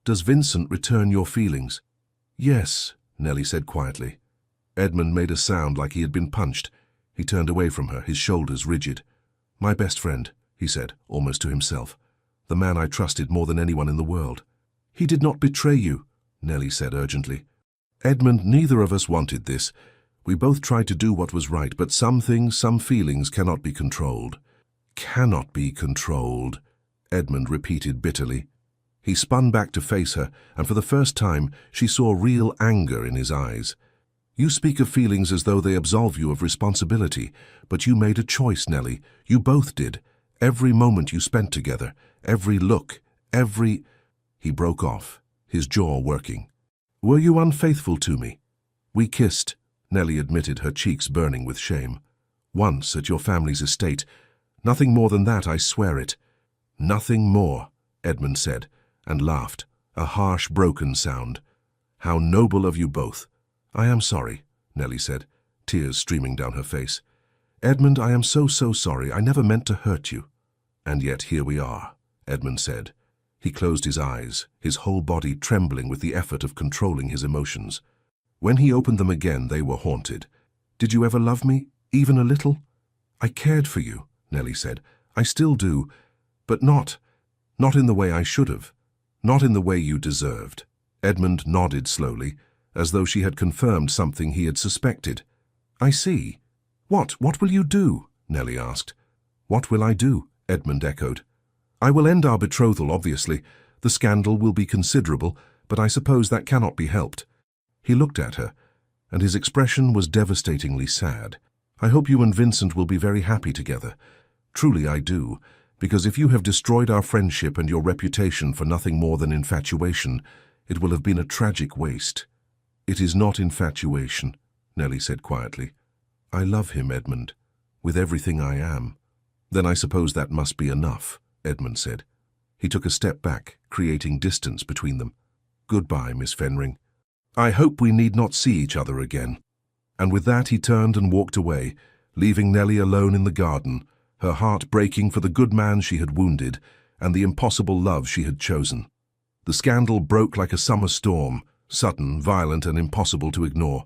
"Does Vincent return your feelings?" "Yes," Nellie said quietly. Edmund made a sound like he had been punched. He turned away from her, his shoulders rigid. "My best friend," he said, almost to himself. "The man I trusted more than anyone in the world." "He did not betray you," Nellie said urgently. "Edmund, neither of us wanted this. We both tried to do what was right, but some things, some feelings cannot be controlled." "Cannot be controlled," Edmund repeated bitterly. He spun back to face her, and for the first time she saw real anger in his eyes. "You speak of feelings as though they absolve you of responsibility, but you made a choice, Nellie. You both did. Every moment you spent together, every look, every... He broke off, his jaw working. Were you unfaithful to me? We kissed, Nellie admitted, her cheeks burning with shame. Once at your family's estate. Nothing more than that, I swear it. Nothing more, Edmund said, and laughed, a harsh, broken sound. How noble of you both. I am sorry, Nellie said, tears streaming down her face. Edmund, I am so sorry. I never meant to hurt you. And yet here we are, Edmund said. He closed his eyes, his whole body trembling with the effort of controlling his emotions. When he opened them again, they were haunted. Did you ever love me, even a little? I cared for you, Nellie said. I still do, but not in the way I should have. Not in the way you deserved. Edmund nodded slowly, as though she had confirmed something he had suspected. I see. What will you do? Nellie asked. What will I do? Edmund echoed. I will end our betrothal, obviously. The scandal will be considerable, but I suppose that cannot be helped. He looked at her, and his expression was devastatingly sad. I hope you and Vincent will be very happy together. Truly I do, because if you have destroyed our friendship and your reputation for nothing more than infatuation, it will have been a tragic waste. It is not infatuation, Nellie said quietly. I love him, Edmund, with everything I am. Then I suppose that must be enough, Edmund said. He took a step back, creating distance between them. Goodbye, Miss Fenring. I hope we need not see each other again. And with that he turned and walked away, leaving Nellie alone in the garden, her heart breaking for the good man she had wounded and the impossible love she had chosen. The scandal broke like a summer storm, sudden, violent, and impossible to ignore.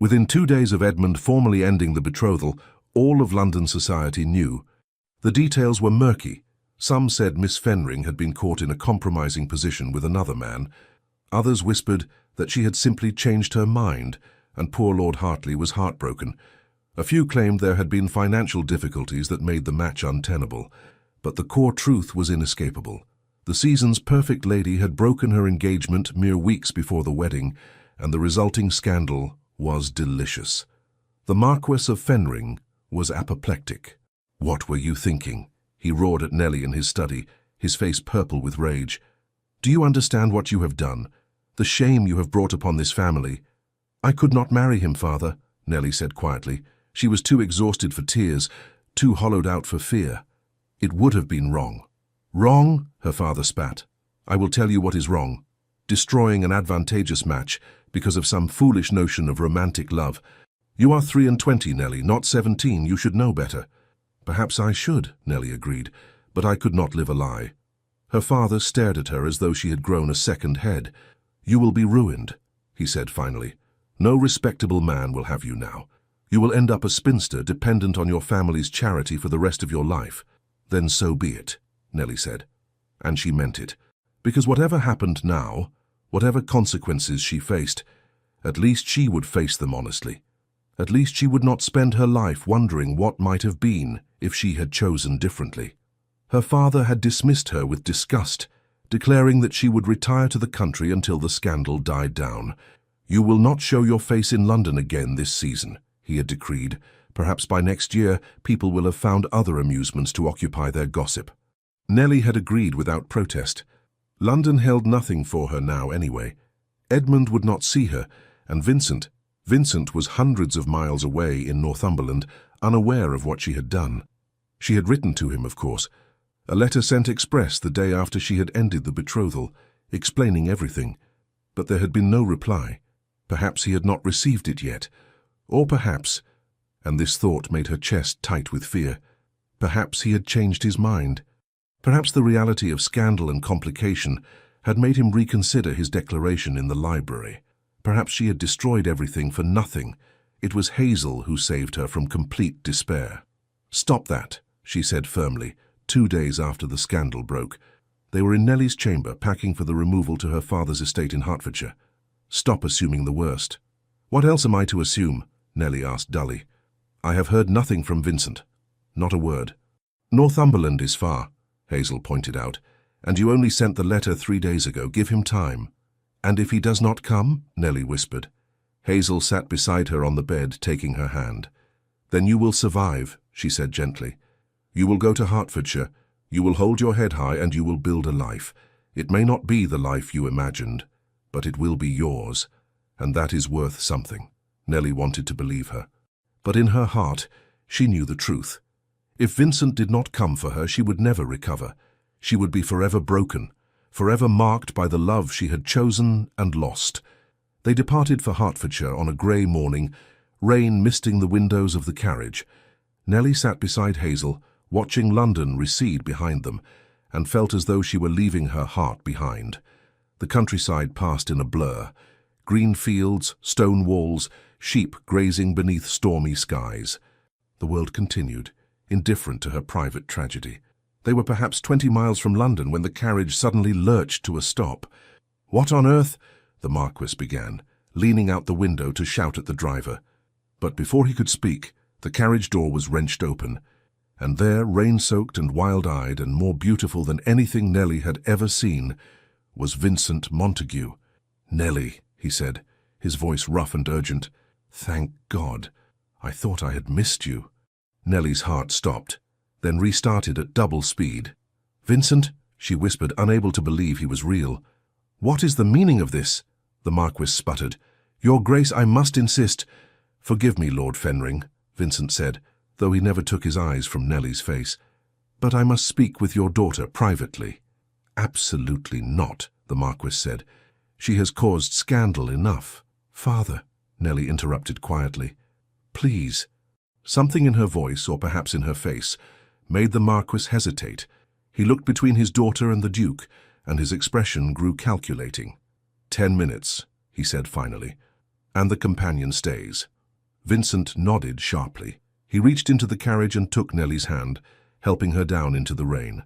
Within 2 days of Edmund formally ending the betrothal, all of London society knew. The details were murky. Some said Miss Fenring had been caught in a compromising position with another man. Others whispered that she had simply changed her mind, and poor Lord Hartley was heartbroken. A few claimed there had been financial difficulties that made the match untenable, but the core truth was inescapable. The season's perfect lady had broken her engagement mere weeks before the wedding, and the resulting scandal was delicious. The Marquess of Fenring was apoplectic. What were you thinking? He roared at Nellie in his study, his face purple with rage. Do you understand what you have done? The shame you have brought upon this family. I could not marry him, father, Nellie said quietly. She was too exhausted for tears, too hollowed out for fear. It would have been wrong. Wrong? Her father spat. I will tell you what is wrong. Destroying an advantageous match because of some foolish notion of romantic love. You are 23, Nellie, not 17. You should know better. Perhaps I should, Nellie agreed, but I could not live a lie. Her father stared at her as though she had grown a second head. You will be ruined, he said finally. No respectable man will have you now. You will end up a spinster dependent on your family's charity for the rest of your life. Then so be it, Nellie said. And she meant it. Because whatever happened now, whatever consequences she faced, at least she would face them honestly. At least she would not spend her life wondering what might have been if she had chosen differently. Her father had dismissed her with disgust, declaring that she would retire to the country until the scandal died down. You will not show your face in London again this season, he had decreed. Perhaps by next year people will have found other amusements to occupy their gossip. Nellie had agreed without protest. London held nothing for her now anyway. Edmund would not see her, and Vincent was hundreds of miles away in Northumberland, unaware of what she had done. She had written to him, of course, a letter sent express the day after she had ended the betrothal, explaining everything. But there had been no reply. Perhaps he had not received it yet. Or perhaps, and this thought made her chest tight with fear, perhaps he had changed his mind. Perhaps the reality of scandal and complication had made him reconsider his declaration in the library. Perhaps she had destroyed everything for nothing. It was Hazel who saved her from complete despair. Stop that, she said firmly, 2 days after the scandal broke. They were in Nellie's chamber, packing for the removal to her father's estate in Hertfordshire. Stop assuming the worst. What else am I to assume? Nellie asked dully. I have heard nothing from Vincent. Not a word. Northumberland is far, Hazel pointed out, and you only sent the letter 3 days ago. Give him time. And if he does not come? Nellie whispered. Hazel sat beside her on the bed, taking her hand. Then you will survive, she said gently. You will go to Hertfordshire, you will hold your head high, and you will build a life. It may not be the life you imagined, but it will be yours, and that is worth something. Nellie wanted to believe her. But in her heart, she knew the truth. If Vincent did not come for her, she would never recover. She would be forever broken, forever marked by the love she had chosen and lost. They departed for Hertfordshire on a grey morning, rain misting the windows of the carriage. Nellie sat beside Hazel, watching London recede behind them, and felt as though she were leaving her heart behind. The countryside passed in a blur. Green fields, stone walls, sheep grazing beneath stormy skies. The world continued, indifferent to her private tragedy. They were perhaps 20 miles from London when the carriage suddenly lurched to a stop. "What on earth?" the Marquis began, leaning out the window to shout at the driver. But before he could speak, the carriage door was wrenched open, and there, rain-soaked and wild-eyed and more beautiful than anything Nellie had ever seen, was Vincent Montague. "Nellie," he said, his voice rough and urgent. "Thank God. I thought I had missed you." Nellie's heart stopped, then restarted at double speed. "Vincent," she whispered, unable to believe he was real. "What is the meaning of this?" the Marquis sputtered. "Your Grace, I must insist—" "Forgive me, Lord Fenring," Vincent said, though he never took his eyes from Nellie's face. "But I must speak with your daughter privately." "Absolutely not," the Marquis said. "She has caused scandal enough." "Father," Nellie interrupted quietly, "please." Something in her voice, or perhaps in her face, made the Marquis hesitate. He looked between his daughter and the Duke, and his expression grew calculating. 10 minutes, he said finally, "and the companion stays." Vincent nodded sharply. He reached into the carriage and took Nellie's hand, helping her down into the rain.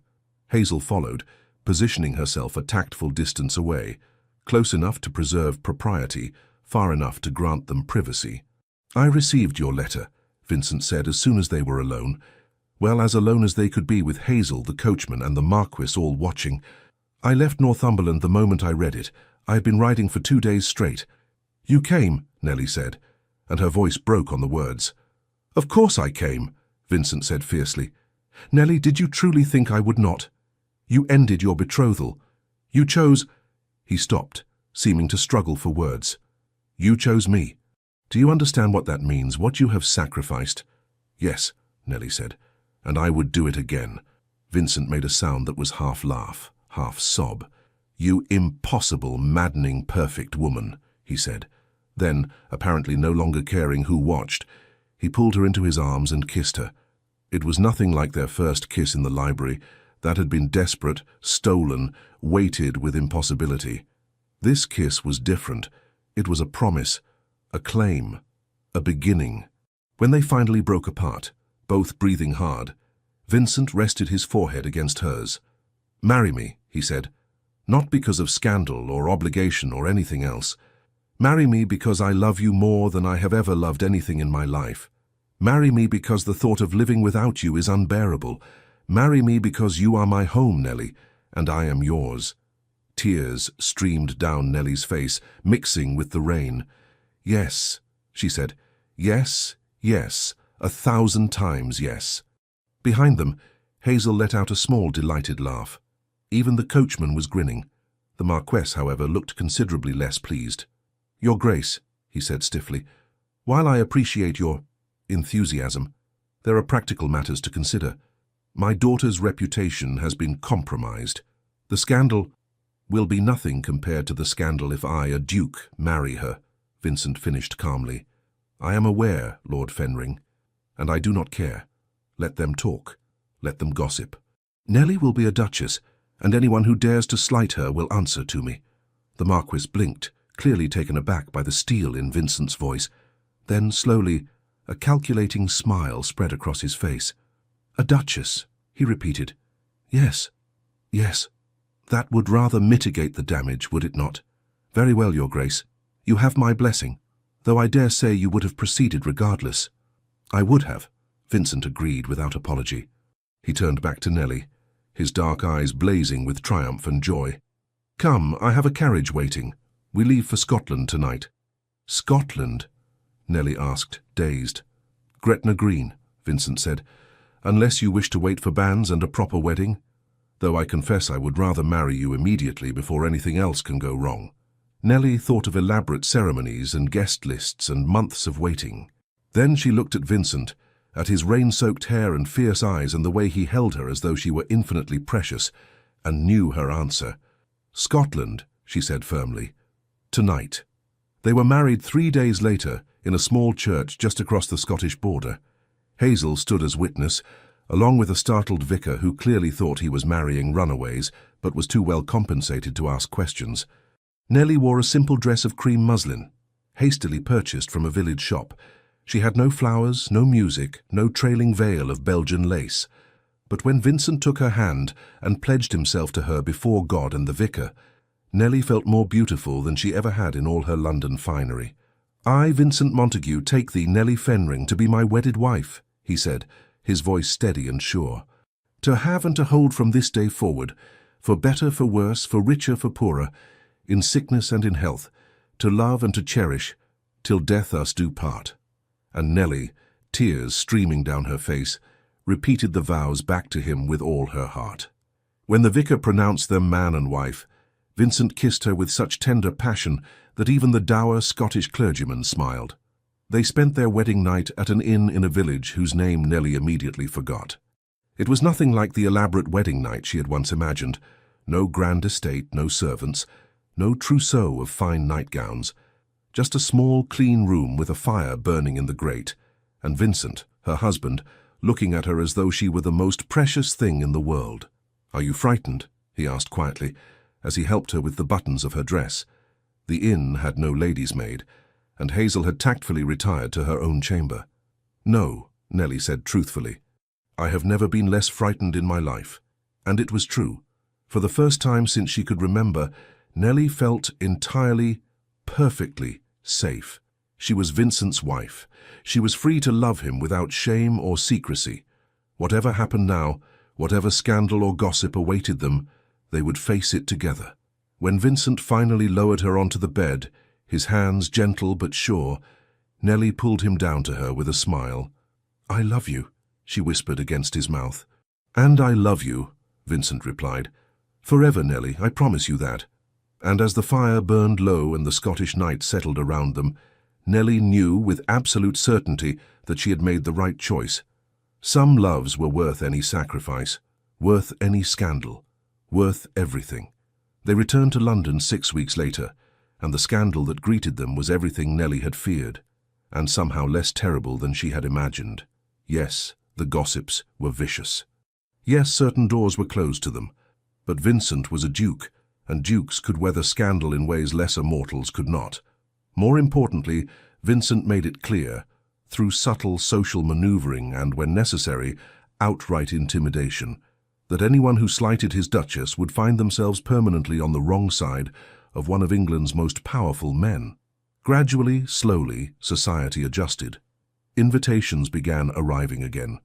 Hazel followed, positioning herself a tactful distance away, close enough to preserve propriety, far enough to grant them privacy. "I received your letter," Vincent said as soon as they were alone. Well, as alone as they could be with Hazel, the coachman, and the Marquis all watching. "I left Northumberland the moment I read it. I have been riding for 2 days straight." "You came," Nellie said, and her voice broke on the words. "Of course I came," Vincent said fiercely. "Nellie, did you truly think I would not? You ended your betrothal. You chose—" He stopped, seeming to struggle for words. "You chose me. Do you understand what that means, what you have sacrificed?" "Yes," Nellie said, "and I would do it again." Vincent made a sound that was half laugh, half sob. "You impossible, maddening, perfect woman," he said. Then, apparently no longer caring who watched, he pulled her into his arms and kissed her. It was nothing like their first kiss in the library. That had been desperate, stolen, weighted with impossibility. This kiss was different. It was a promise, a claim, a beginning. When they finally broke apart, both breathing hard, Vincent rested his forehead against hers. "Marry me," he said, "not because of scandal or obligation or anything else. Marry me because I love you more than I have ever loved anything in my life. Marry me because the thought of living without you is unbearable. Marry me because you are my home, Nellie, and I am yours." Tears streamed down Nellie's face, mixing with the rain. "Yes," she said. "Yes, yes, 1,000 times yes." Behind them, Hazel let out a small, delighted laugh. Even the coachman was grinning. The Marquess, however, looked considerably less pleased. "Your Grace," he said stiffly, "while I appreciate your enthusiasm, there are practical matters to consider. My daughter's reputation has been compromised. The scandal will be nothing compared to the scandal if I, a duke, marry her," Vincent finished calmly. "I am aware, Lord Fenring, and I do not care. Let them talk. Let them gossip. Nellie will be a duchess, and anyone who dares to slight her will answer to me." The Marquis blinked, clearly taken aback by the steel in Vincent's voice. Then, slowly, a calculating smile spread across his face. "A duchess," he repeated. "Yes, yes. That would rather mitigate the damage, would it not? Very well, Your Grace. You have my blessing, though I dare say you would have proceeded regardless." "I would have," Vincent agreed without apology. He turned back to Nellie, his dark eyes blazing with triumph and joy. "Come, I have a carriage waiting. We leave for Scotland tonight." "Scotland?" Nellie asked, dazed. "Gretna Green," Vincent said. unless you wish to wait for banns and a proper wedding, though I confess I would rather marry you immediately before anything else can go wrong." Nellie thought of elaborate ceremonies and guest lists and months of waiting. Then she looked at Vincent, at his rain-soaked hair and fierce eyes and the way he held her as though she were infinitely precious, and knew her answer. "Scotland," she said firmly. "Tonight." They were married 3 days later in a small church just across the Scottish border. Hazel stood as witness, along with a startled vicar who clearly thought he was marrying runaways, but was too well compensated to ask questions. Nellie wore a simple dress of cream muslin, hastily purchased from a village shop. She had no flowers, no music, no trailing veil of Belgian lace. But when Vincent took her hand and pledged himself to her before God and the vicar, Nellie felt more beautiful than she ever had in all her London finery. "I, Vincent Montague, take thee, Nellie Fenring, to be my wedded wife," he said, his voice steady and sure. "To have and to hold from this day forward, for better, for worse, for richer, for poorer, in sickness and in health, to love and to cherish, till death us do part." And Nellie, tears streaming down her face, repeated the vows back to him with all her heart. When the vicar pronounced them man and wife, Vincent kissed her with such tender passion that even the dour Scottish clergyman smiled. They spent their wedding night at an inn in a village whose name Nellie immediately forgot. It was nothing like the elaborate wedding night she had once imagined. No grand estate, no servants, no trousseau of fine nightgowns. Just a small, clean room with a fire burning in the grate, and Vincent, her husband, looking at her as though she were the most precious thing in the world. "Are you frightened?" he asked quietly, as he helped her with the buttons of her dress. The inn had no lady's maid, and Hazel had tactfully retired to her own chamber. "No," Nellie said truthfully. "I have never been less frightened in my life." And it was true. For the first time since she could remember, Nellie felt entirely, perfectly safe. She was Vincent's wife. She was free to love him without shame or secrecy. Whatever happened now, whatever scandal or gossip awaited them, they would face it together. When Vincent finally lowered her onto the bed, his hands gentle but sure, Nellie pulled him down to her with a smile. "I love you," she whispered against his mouth. "And I love you," Vincent replied. "Forever, Nellie, I promise you that." And as the fire burned low and the Scottish night settled around them, Nellie knew with absolute certainty that she had made the right choice. Some loves were worth any sacrifice, worth any scandal, worth everything. They returned to London 6 weeks later, and the scandal that greeted them was everything Nellie had feared, and somehow less terrible than she had imagined. Yes, the gossips were vicious. Yes, certain doors were closed to them, but Vincent was a duke, and dukes could weather scandal in ways lesser mortals could not. More importantly, Vincent made it clear, through subtle social maneuvering and, when necessary, outright intimidation, that anyone who slighted his duchess would find themselves permanently on the wrong side of one of England's most powerful men. Gradually, slowly, society adjusted. Invitations began arriving again.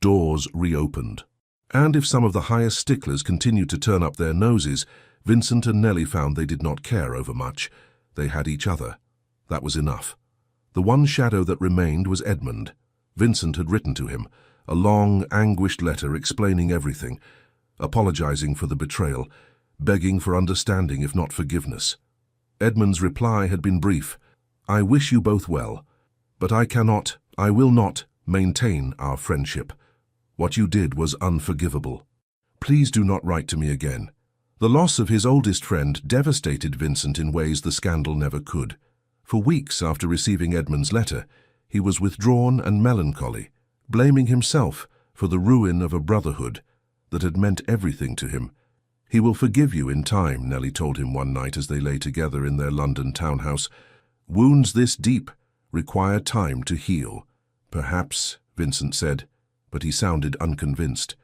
Doors reopened. And if some of the highest sticklers continued to turn up their noses, Vincent and Nellie found they did not care over much. They had each other. That was enough. The one shadow that remained was Edmund. Vincent had written to him, a long, anguished letter explaining everything, apologizing for the betrayal, begging for understanding if not forgiveness. Edmund's reply had been brief. "I wish you both well, but I will not maintain our friendship. What you did was unforgivable. Please do not write to me again." The loss of his oldest friend devastated Vincent in ways the scandal never could. For weeks after receiving Edmund's letter, he was withdrawn and melancholy, blaming himself for the ruin of a brotherhood that had meant everything to him. "He will forgive you in time," Nellie told him one night as they lay together in their London townhouse. "Wounds this deep require time to heal." "Perhaps," Vincent said, but he sounded unconvinced.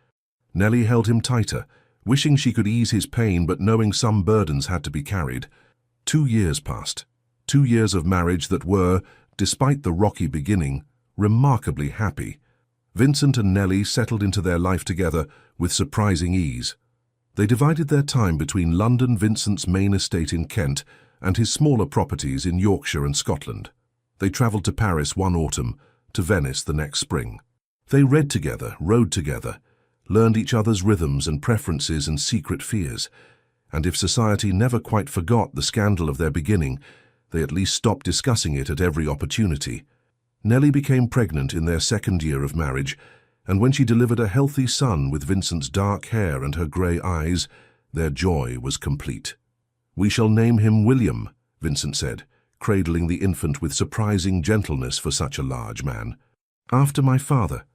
Nellie held him tighter, wishing she could ease his pain but knowing some burdens had to be carried. 2 years passed. 2 years of marriage that were, despite the rocky beginning, remarkably happy. Vincent and Nellie settled into their life together with surprising ease. They divided their time between London, Vincent's main estate in Kent, and his smaller properties in Yorkshire and Scotland. They travelled to Paris one autumn, to Venice the next spring. They read together, rode together, learned each other's rhythms and preferences and secret fears, and if society never quite forgot the scandal of their beginning, they at least stopped discussing it at every opportunity. Nellie became pregnant in their second year of marriage, and when she delivered a healthy son with Vincent's dark hair and her grey eyes, their joy was complete. "We shall name him William," Vincent said, cradling the infant with surprising gentleness for such a large man. "After my father,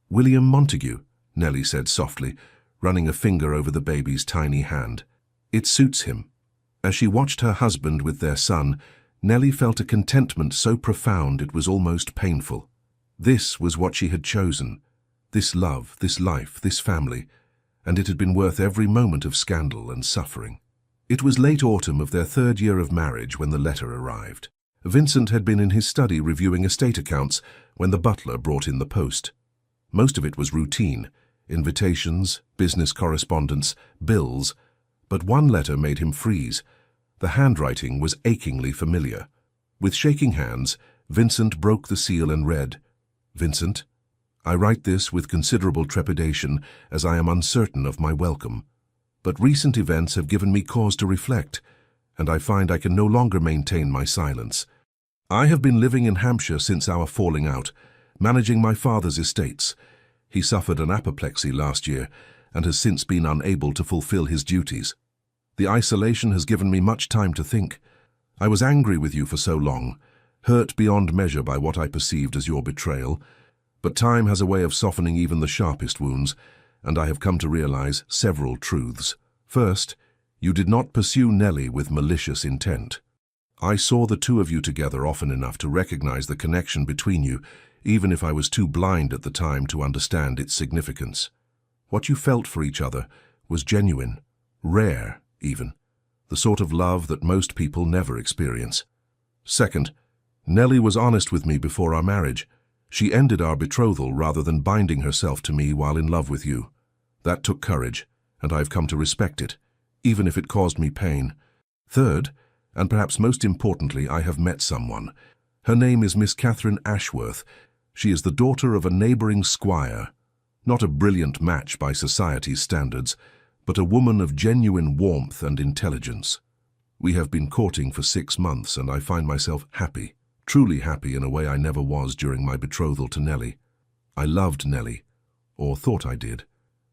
William Montague," Nellie said softly, running a finger over the baby's tiny hand. "It suits him." As she watched her husband with their son, Nellie felt a contentment so profound it was almost painful. This was what she had chosen. This love, this life, this family, and it had been worth every moment of scandal and suffering. It was late autumn of their third year of marriage when the letter arrived. Vincent had been in his study reviewing estate accounts when the butler brought in the post. Most of it was routine, invitations, business correspondence, bills, but one letter made him freeze. The handwriting was achingly familiar. With shaking hands, Vincent broke the seal and read, "Vincent, I write this with considerable trepidation as I am uncertain of my welcome. But recent events have given me cause to reflect, and I find I can no longer maintain my silence. I have been living in Hampshire since our falling out, managing my father's estates. He suffered an apoplexy last year and has since been unable to fulfill his duties. The isolation has given me much time to think. I was angry with you for so long, hurt beyond measure by what I perceived as your betrayal, but time has a way of softening even the sharpest wounds, and I have come to realize several truths. First, you did not pursue Nellie with malicious intent. I saw the two of you together often enough to recognize the connection between you, even if I was too blind at the time to understand its significance. What you felt for each other was genuine, rare even, the sort of love that most people never experience. Second, Nellie was honest with me before our marriage. She ended our betrothal rather than binding herself to me while in love with you. That took courage, and I've come to respect it, even if it caused me pain. Third, and perhaps most importantly, I have met someone. Her name is Miss Catherine Ashworth. She is the daughter of a neighboring squire. Not a brilliant match by society's standards, but a woman of genuine warmth and intelligence. We have been courting for 6 months, and I find myself happy, truly happy in a way I never was during my betrothal to Nellie. I loved Nellie, or thought I did,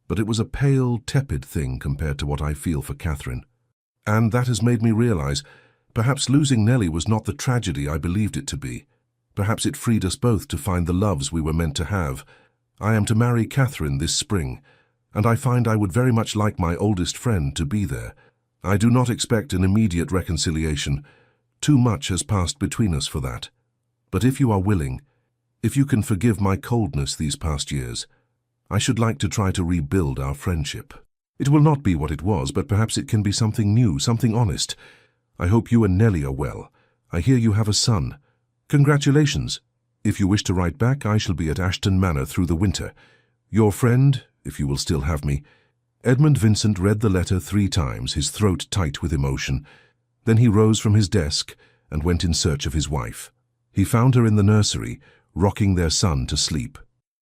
but it was a pale, tepid thing compared to what I feel for Catherine. And that has made me realize perhaps losing Nellie was not the tragedy I believed it to be. Perhaps it freed us both to find the loves we were meant to have. I am to marry Catherine this spring, and I find I would very much like my oldest friend to be there. I do not expect an immediate reconciliation. Too much has passed between us for that. But if you are willing, if you can forgive my coldness these past years, I should like to try to rebuild our friendship. It will not be what it was, but perhaps it can be something new, something honest. I hope you and Nellie are well. I hear you have a son. Congratulations. If you wish to write back, I shall be at Ashton Manor through the winter. Your friend, if you will still have me." Edmund Vincent read the letter 3 times, his throat tight with emotion. Then he rose from his desk and went in search of his wife. He found her in the nursery, rocking their son to sleep.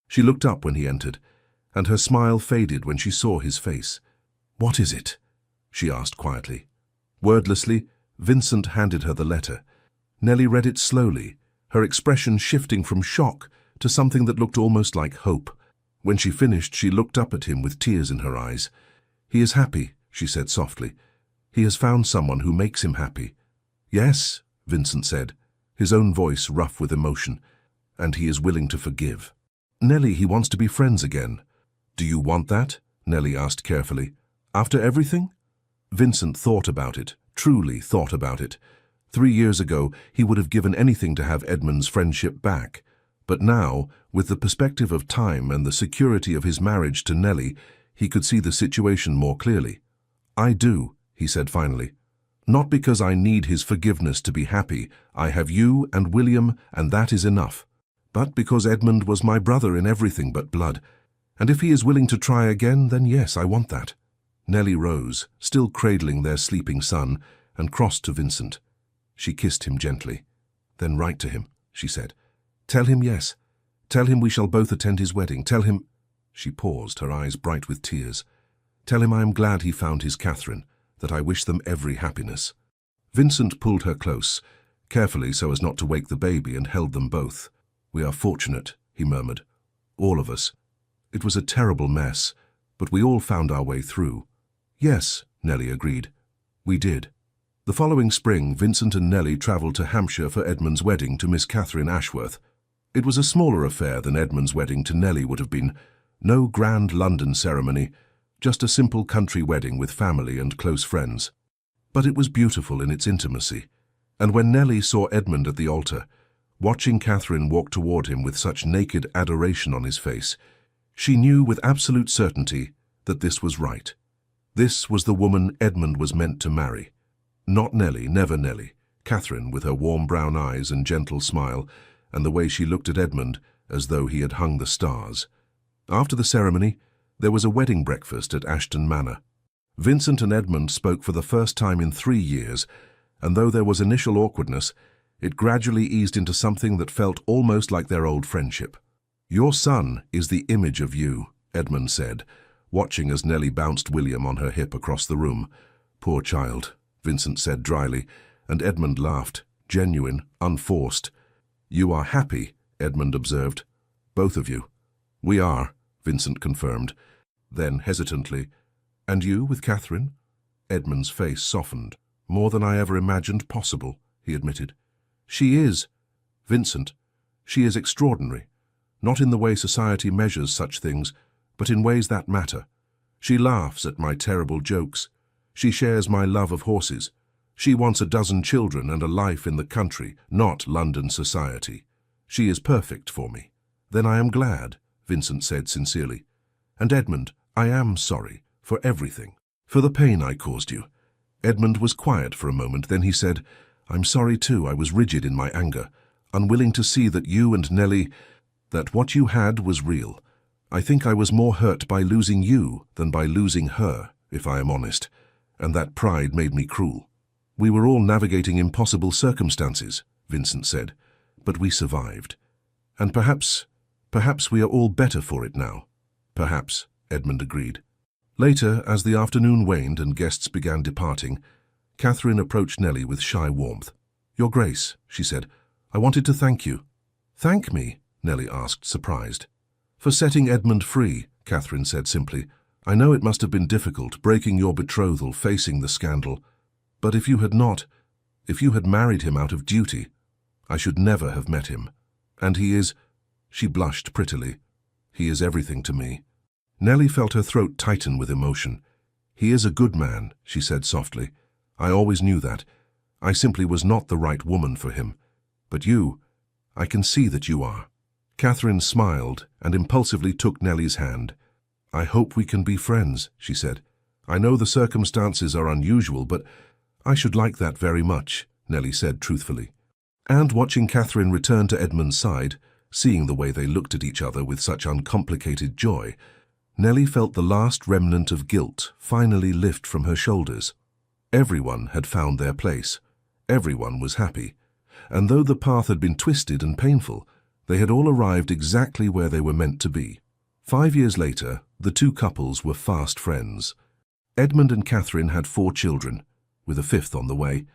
She looked up when he entered, and her smile faded when she saw his face. "What is it?" she asked quietly. Wordlessly, Vincent handed her the letter. Nellie read it slowly, her expression shifting from shock to something that looked almost like hope. When she finished, she looked up at him with tears in her eyes. "He is happy," she said softly. "He has found someone who makes him happy." "Yes," Vincent said, his own voice rough with emotion, "and he is willing to forgive. Nellie, he wants to be friends again." "Do you want that?" Nellie asked carefully. "After everything?" Vincent thought about it, truly thought about it. 3 years ago, he would have given anything to have Edmund's friendship back. But now, with the perspective of time and the security of his marriage to Nellie, he could see the situation more clearly. "I do," he said finally. "Not because I need his forgiveness to be happy. I have you and William, and that is enough. But because Edmund was my brother in everything but blood. And if he is willing to try again, then yes, I want that." Nellie rose, still cradling their sleeping son, and crossed to Vincent. She kissed him gently. "Then write to him," she said. "Tell him yes. Tell him we shall both attend his wedding. Tell him—" She paused, her eyes bright with tears. "Tell him I am glad he found his Catherine, that I wish them every happiness." Vincent pulled her close, carefully so as not to wake the baby, and held them both. "We are fortunate," he murmured. "All of us. It was a terrible mess, but we all found our way through." "Yes," Nellie agreed. "We did." The following spring, Vincent and Nellie travelled to Hampshire for Edmund's wedding to Miss Catherine Ashworth. It was a smaller affair than Edmund's wedding to Nellie would have been. No grand London ceremony, just a simple country wedding with family and close friends. But it was beautiful in its intimacy. And when Nellie saw Edmund at the altar, watching Catherine walk toward him with such naked adoration on his face, she knew with absolute certainty that this was right. This was the woman Edmund was meant to marry. Not Nellie, never Nellie. Catherine, with her warm brown eyes and gentle smile, and the way she looked at Edmund as though he had hung the stars. After the ceremony, there was a wedding breakfast at Ashton Manor. Vincent and Edmund spoke for the first time in 3 years, and though there was initial awkwardness, it gradually eased into something that felt almost like their old friendship. "Your son is the image of you," Edmund said, watching as Nellie bounced William on her hip across the room. "Poor child," Vincent said dryly, and Edmund laughed, genuine, unforced. "You are happy," Edmund observed. "Both of you." "We are," Vincent confirmed. Then, hesitantly, "And you with Catherine?" Edmund's face softened. "More than I ever imagined possible," he admitted. "She is, Vincent, she is extraordinary. Not in the way society measures such things, but in ways that matter. She laughs at my terrible jokes. She shares my love of horses. She wants a dozen children and a life in the country, not London society. She is perfect for me." "Then I am glad," Vincent said sincerely. "And Edmund, I am sorry for everything, for the pain I caused you." Edmund was quiet for a moment, then he said, "I'm sorry too, I was rigid in my anger, unwilling to see that you and Nellie, that what you had was real. I think I was more hurt by losing you than by losing her, if I am honest, and that pride made me cruel." "We were all navigating impossible circumstances," Vincent said, "but we survived. And perhaps we are all better for it now." "Perhaps," Edmund agreed. Later, as the afternoon waned and guests began departing, Catherine approached Nellie with shy warmth. "Your Grace," she said, "I wanted to thank you." "Thank me?" Nellie asked, surprised. "For setting Edmund free," Catherine said simply. "I know it must have been difficult, breaking your betrothal, facing the scandal. But if you had married him out of duty, I should never have met him. And he is—" She blushed prettily. "He is everything to me." Nellie felt her throat tighten with emotion. "He is a good man," she said softly. "I always knew that. I simply was not the right woman for him. But you, I can see that you are." Catherine smiled and impulsively took Nellie's hand. "I hope we can be friends," she said. "I know the circumstances are unusual, but I should like that very much," Nellie said truthfully. And watching Catherine return to Edmund's side, seeing the way they looked at each other with such uncomplicated joy, Nellie felt the last remnant of guilt finally lift from her shoulders. Everyone had found their place. Everyone was happy. And though the path had been twisted and painful, they had all arrived exactly where they were meant to be. 5 years later, the two couples were fast friends. Edmund and Catherine had 4 children, with a 5th on the way,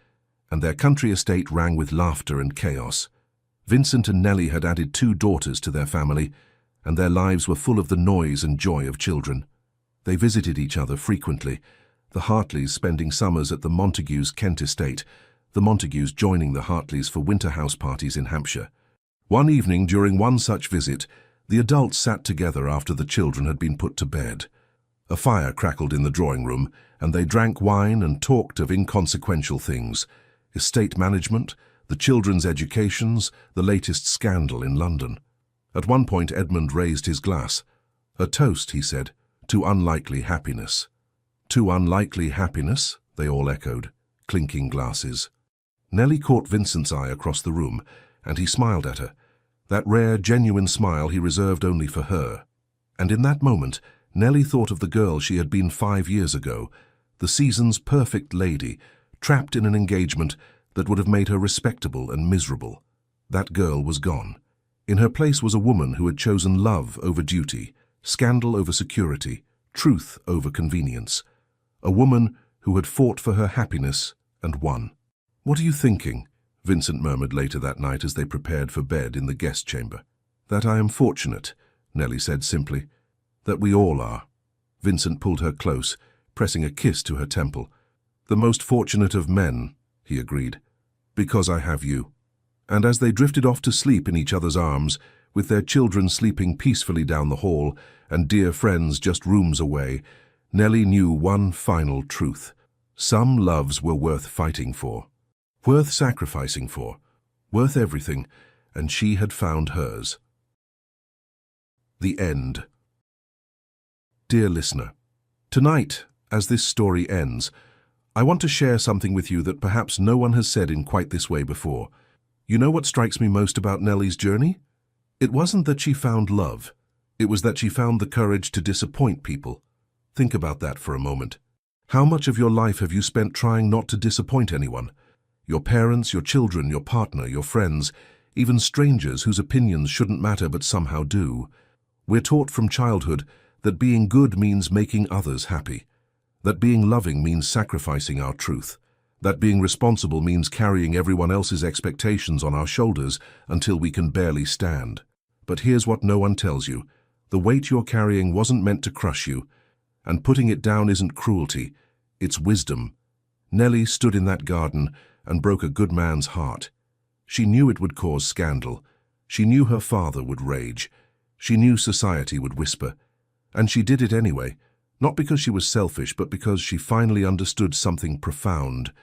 and their country estate rang with laughter and chaos. Vincent and Nellie had added 2 daughters to their family, and their lives were full of the noise and joy of children. They visited each other frequently, the Hartleys spending summers at the Montagues' Kent estate, the Montagues joining the Hartleys for winter house parties in Hampshire. One evening during one such visit, the adults sat together after the children had been put to bed. A fire crackled in the drawing room, and they drank wine and talked of inconsequential things: estate management, the children's educations, the latest scandal in London. At one point Edmund raised his glass. "A toast," he said, "to unlikely happiness." "To unlikely happiness?" they all echoed, clinking glasses. Nellie caught Vincent's eye across the room, and he smiled at her, that rare, genuine smile he reserved only for her. And in that moment, Nellie thought of the girl she had been 5 years ago, the season's perfect lady, trapped in an engagement that would have made her respectable and miserable. That girl was gone. In her place was a woman who had chosen love over duty, scandal over security, truth over convenience. A woman who had fought for her happiness and won. "What are you thinking?" Vincent murmured later that night as they prepared for bed in the guest chamber. "That I am fortunate," Nellie said simply. "That we all are." Vincent pulled her close, pressing a kiss to her temple. "The most fortunate of men," he agreed, "because I have you." And as they drifted off to sleep in each other's arms, with their children sleeping peacefully down the hall and dear friends just rooms away, Nellie knew one final truth. Some loves were worth fighting for, worth sacrificing for, worth everything, and she had found hers. The end. Dear listener, tonight, as this story ends, I want to share something with you that perhaps no one has said in quite this way before. You know what strikes me most about Nellie's journey? It wasn't that she found love. It was that she found the courage to disappoint people. Think about that for a moment. How much of your life have you spent trying not to disappoint anyone? Your parents, your children, your partner, your friends, even strangers whose opinions shouldn't matter but somehow do. We're taught from childhood that being good means making others happy, that being loving means sacrificing our truth, that being responsible means carrying everyone else's expectations on our shoulders until we can barely stand. But here's what no one tells you. The weight you're carrying wasn't meant to crush you, and putting it down isn't cruelty, it's wisdom. Nellie stood in that garden and broke a good man's heart. She knew it would cause scandal. She knew her father would rage. She knew society would whisper. And she did it anyway, not because she was selfish, but because she finally understood something profound.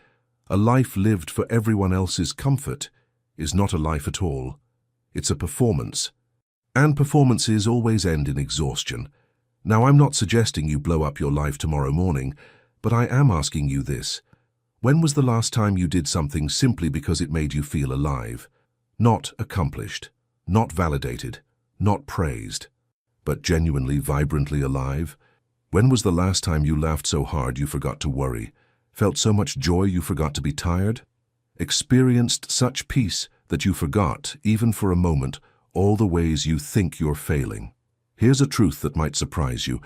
A life lived for everyone else's comfort is not a life at all. It's a performance. And performances always end in exhaustion. Now, I'm not suggesting you blow up your life tomorrow morning, but I am asking you this. When was the last time you did something simply because it made you feel alive? Not accomplished, not validated, not praised, but genuinely, vibrantly alive? When was the last time you laughed so hard you forgot to worry, felt so much joy you forgot to be tired, experienced such peace that you forgot, even for a moment, all the ways you think you're failing? Here's a truth that might surprise you.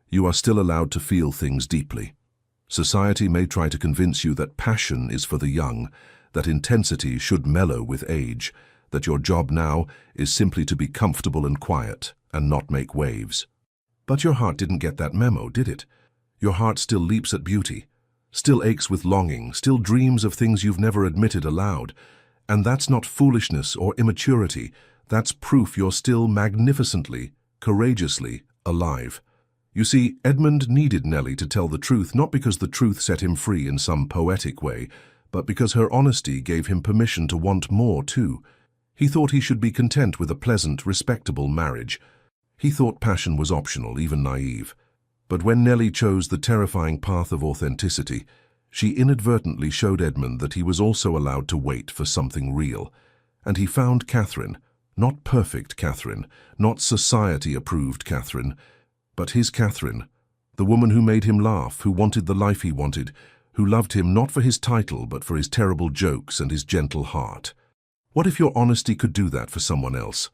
You are still allowed to feel things deeply. Society may try to convince you that passion is for the young, that intensity should mellow with age, that your job now is simply to be comfortable and quiet and not make waves. But your heart didn't get that memo, did it? Your heart still leaps at beauty, still aches with longing, still dreams of things you've never admitted aloud. And that's not foolishness or immaturity. That's proof you're still magnificently, courageously alive. You see, Edmund needed Nellie to tell the truth, not because the truth set him free in some poetic way, but because her honesty gave him permission to want more too. He thought he should be content with a pleasant, respectable marriage. He thought passion was optional, even naive. But when Nellie chose the terrifying path of authenticity, she inadvertently showed Edmund that he was also allowed to wait for something real. And he found Catherine, not perfect Catherine, not society-approved Catherine, but his Catherine, the woman who made him laugh, who wanted the life he wanted, who loved him not for his title but for his terrible jokes and his gentle heart. What if your honesty could do that for someone else?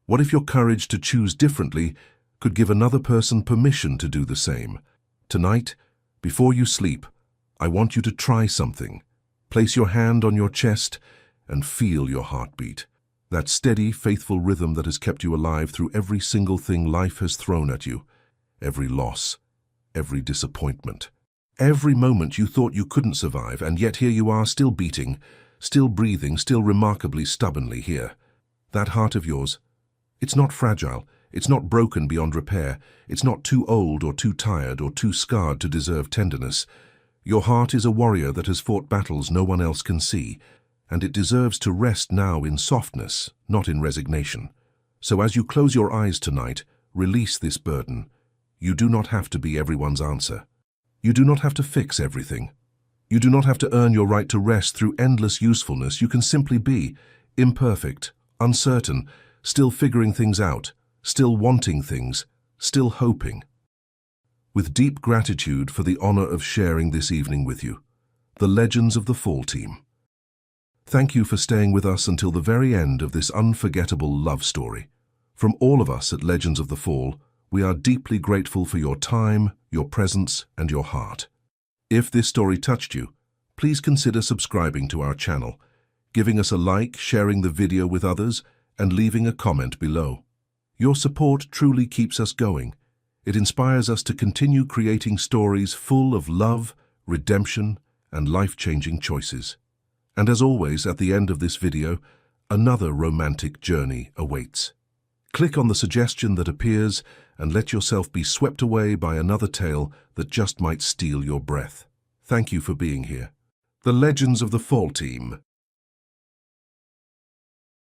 What if your courage to choose differently could give another person permission to do the same? Tonight, before you sleep, I want you to try something. Place your hand on your chest and feel your heartbeat. That steady, faithful rhythm that has kept you alive through every single thing life has thrown at you. Every loss, every disappointment. Every moment you thought you couldn't survive, and yet here you are, still beating, still breathing, still remarkably stubbornly here. That heart of yours, it's not fragile, it's not broken beyond repair, it's not too old or too tired or too scarred to deserve tenderness. Your heart is a warrior that has fought battles no one else can see, and it deserves to rest now in softness, not in resignation. So as you close your eyes tonight, release this burden. You do not have to be everyone's answer. You do not have to fix everything. You do not have to earn your right to rest through endless usefulness. You can simply be imperfect, uncertain, still figuring things out, still wanting things, still hoping. With deep gratitude for the honor of sharing this evening with you, the legends of the Fall Team. Thank you for staying with us until the very end of this unforgettable love story. From all of us at Legends of the Fall, we are deeply grateful for your time, your presence, and your heart. If this story touched you, please consider subscribing to our channel, giving us a like, sharing the video with others, and leaving a comment below. Your support truly keeps us going. It inspires us to continue creating stories full of love, redemption, and life-changing choices. And as always, at the end of this video, another romantic journey awaits. Click on the suggestion that appears and let yourself be swept away by another tale that just might steal your breath. Thank you for being here. The Legends of the Fall team.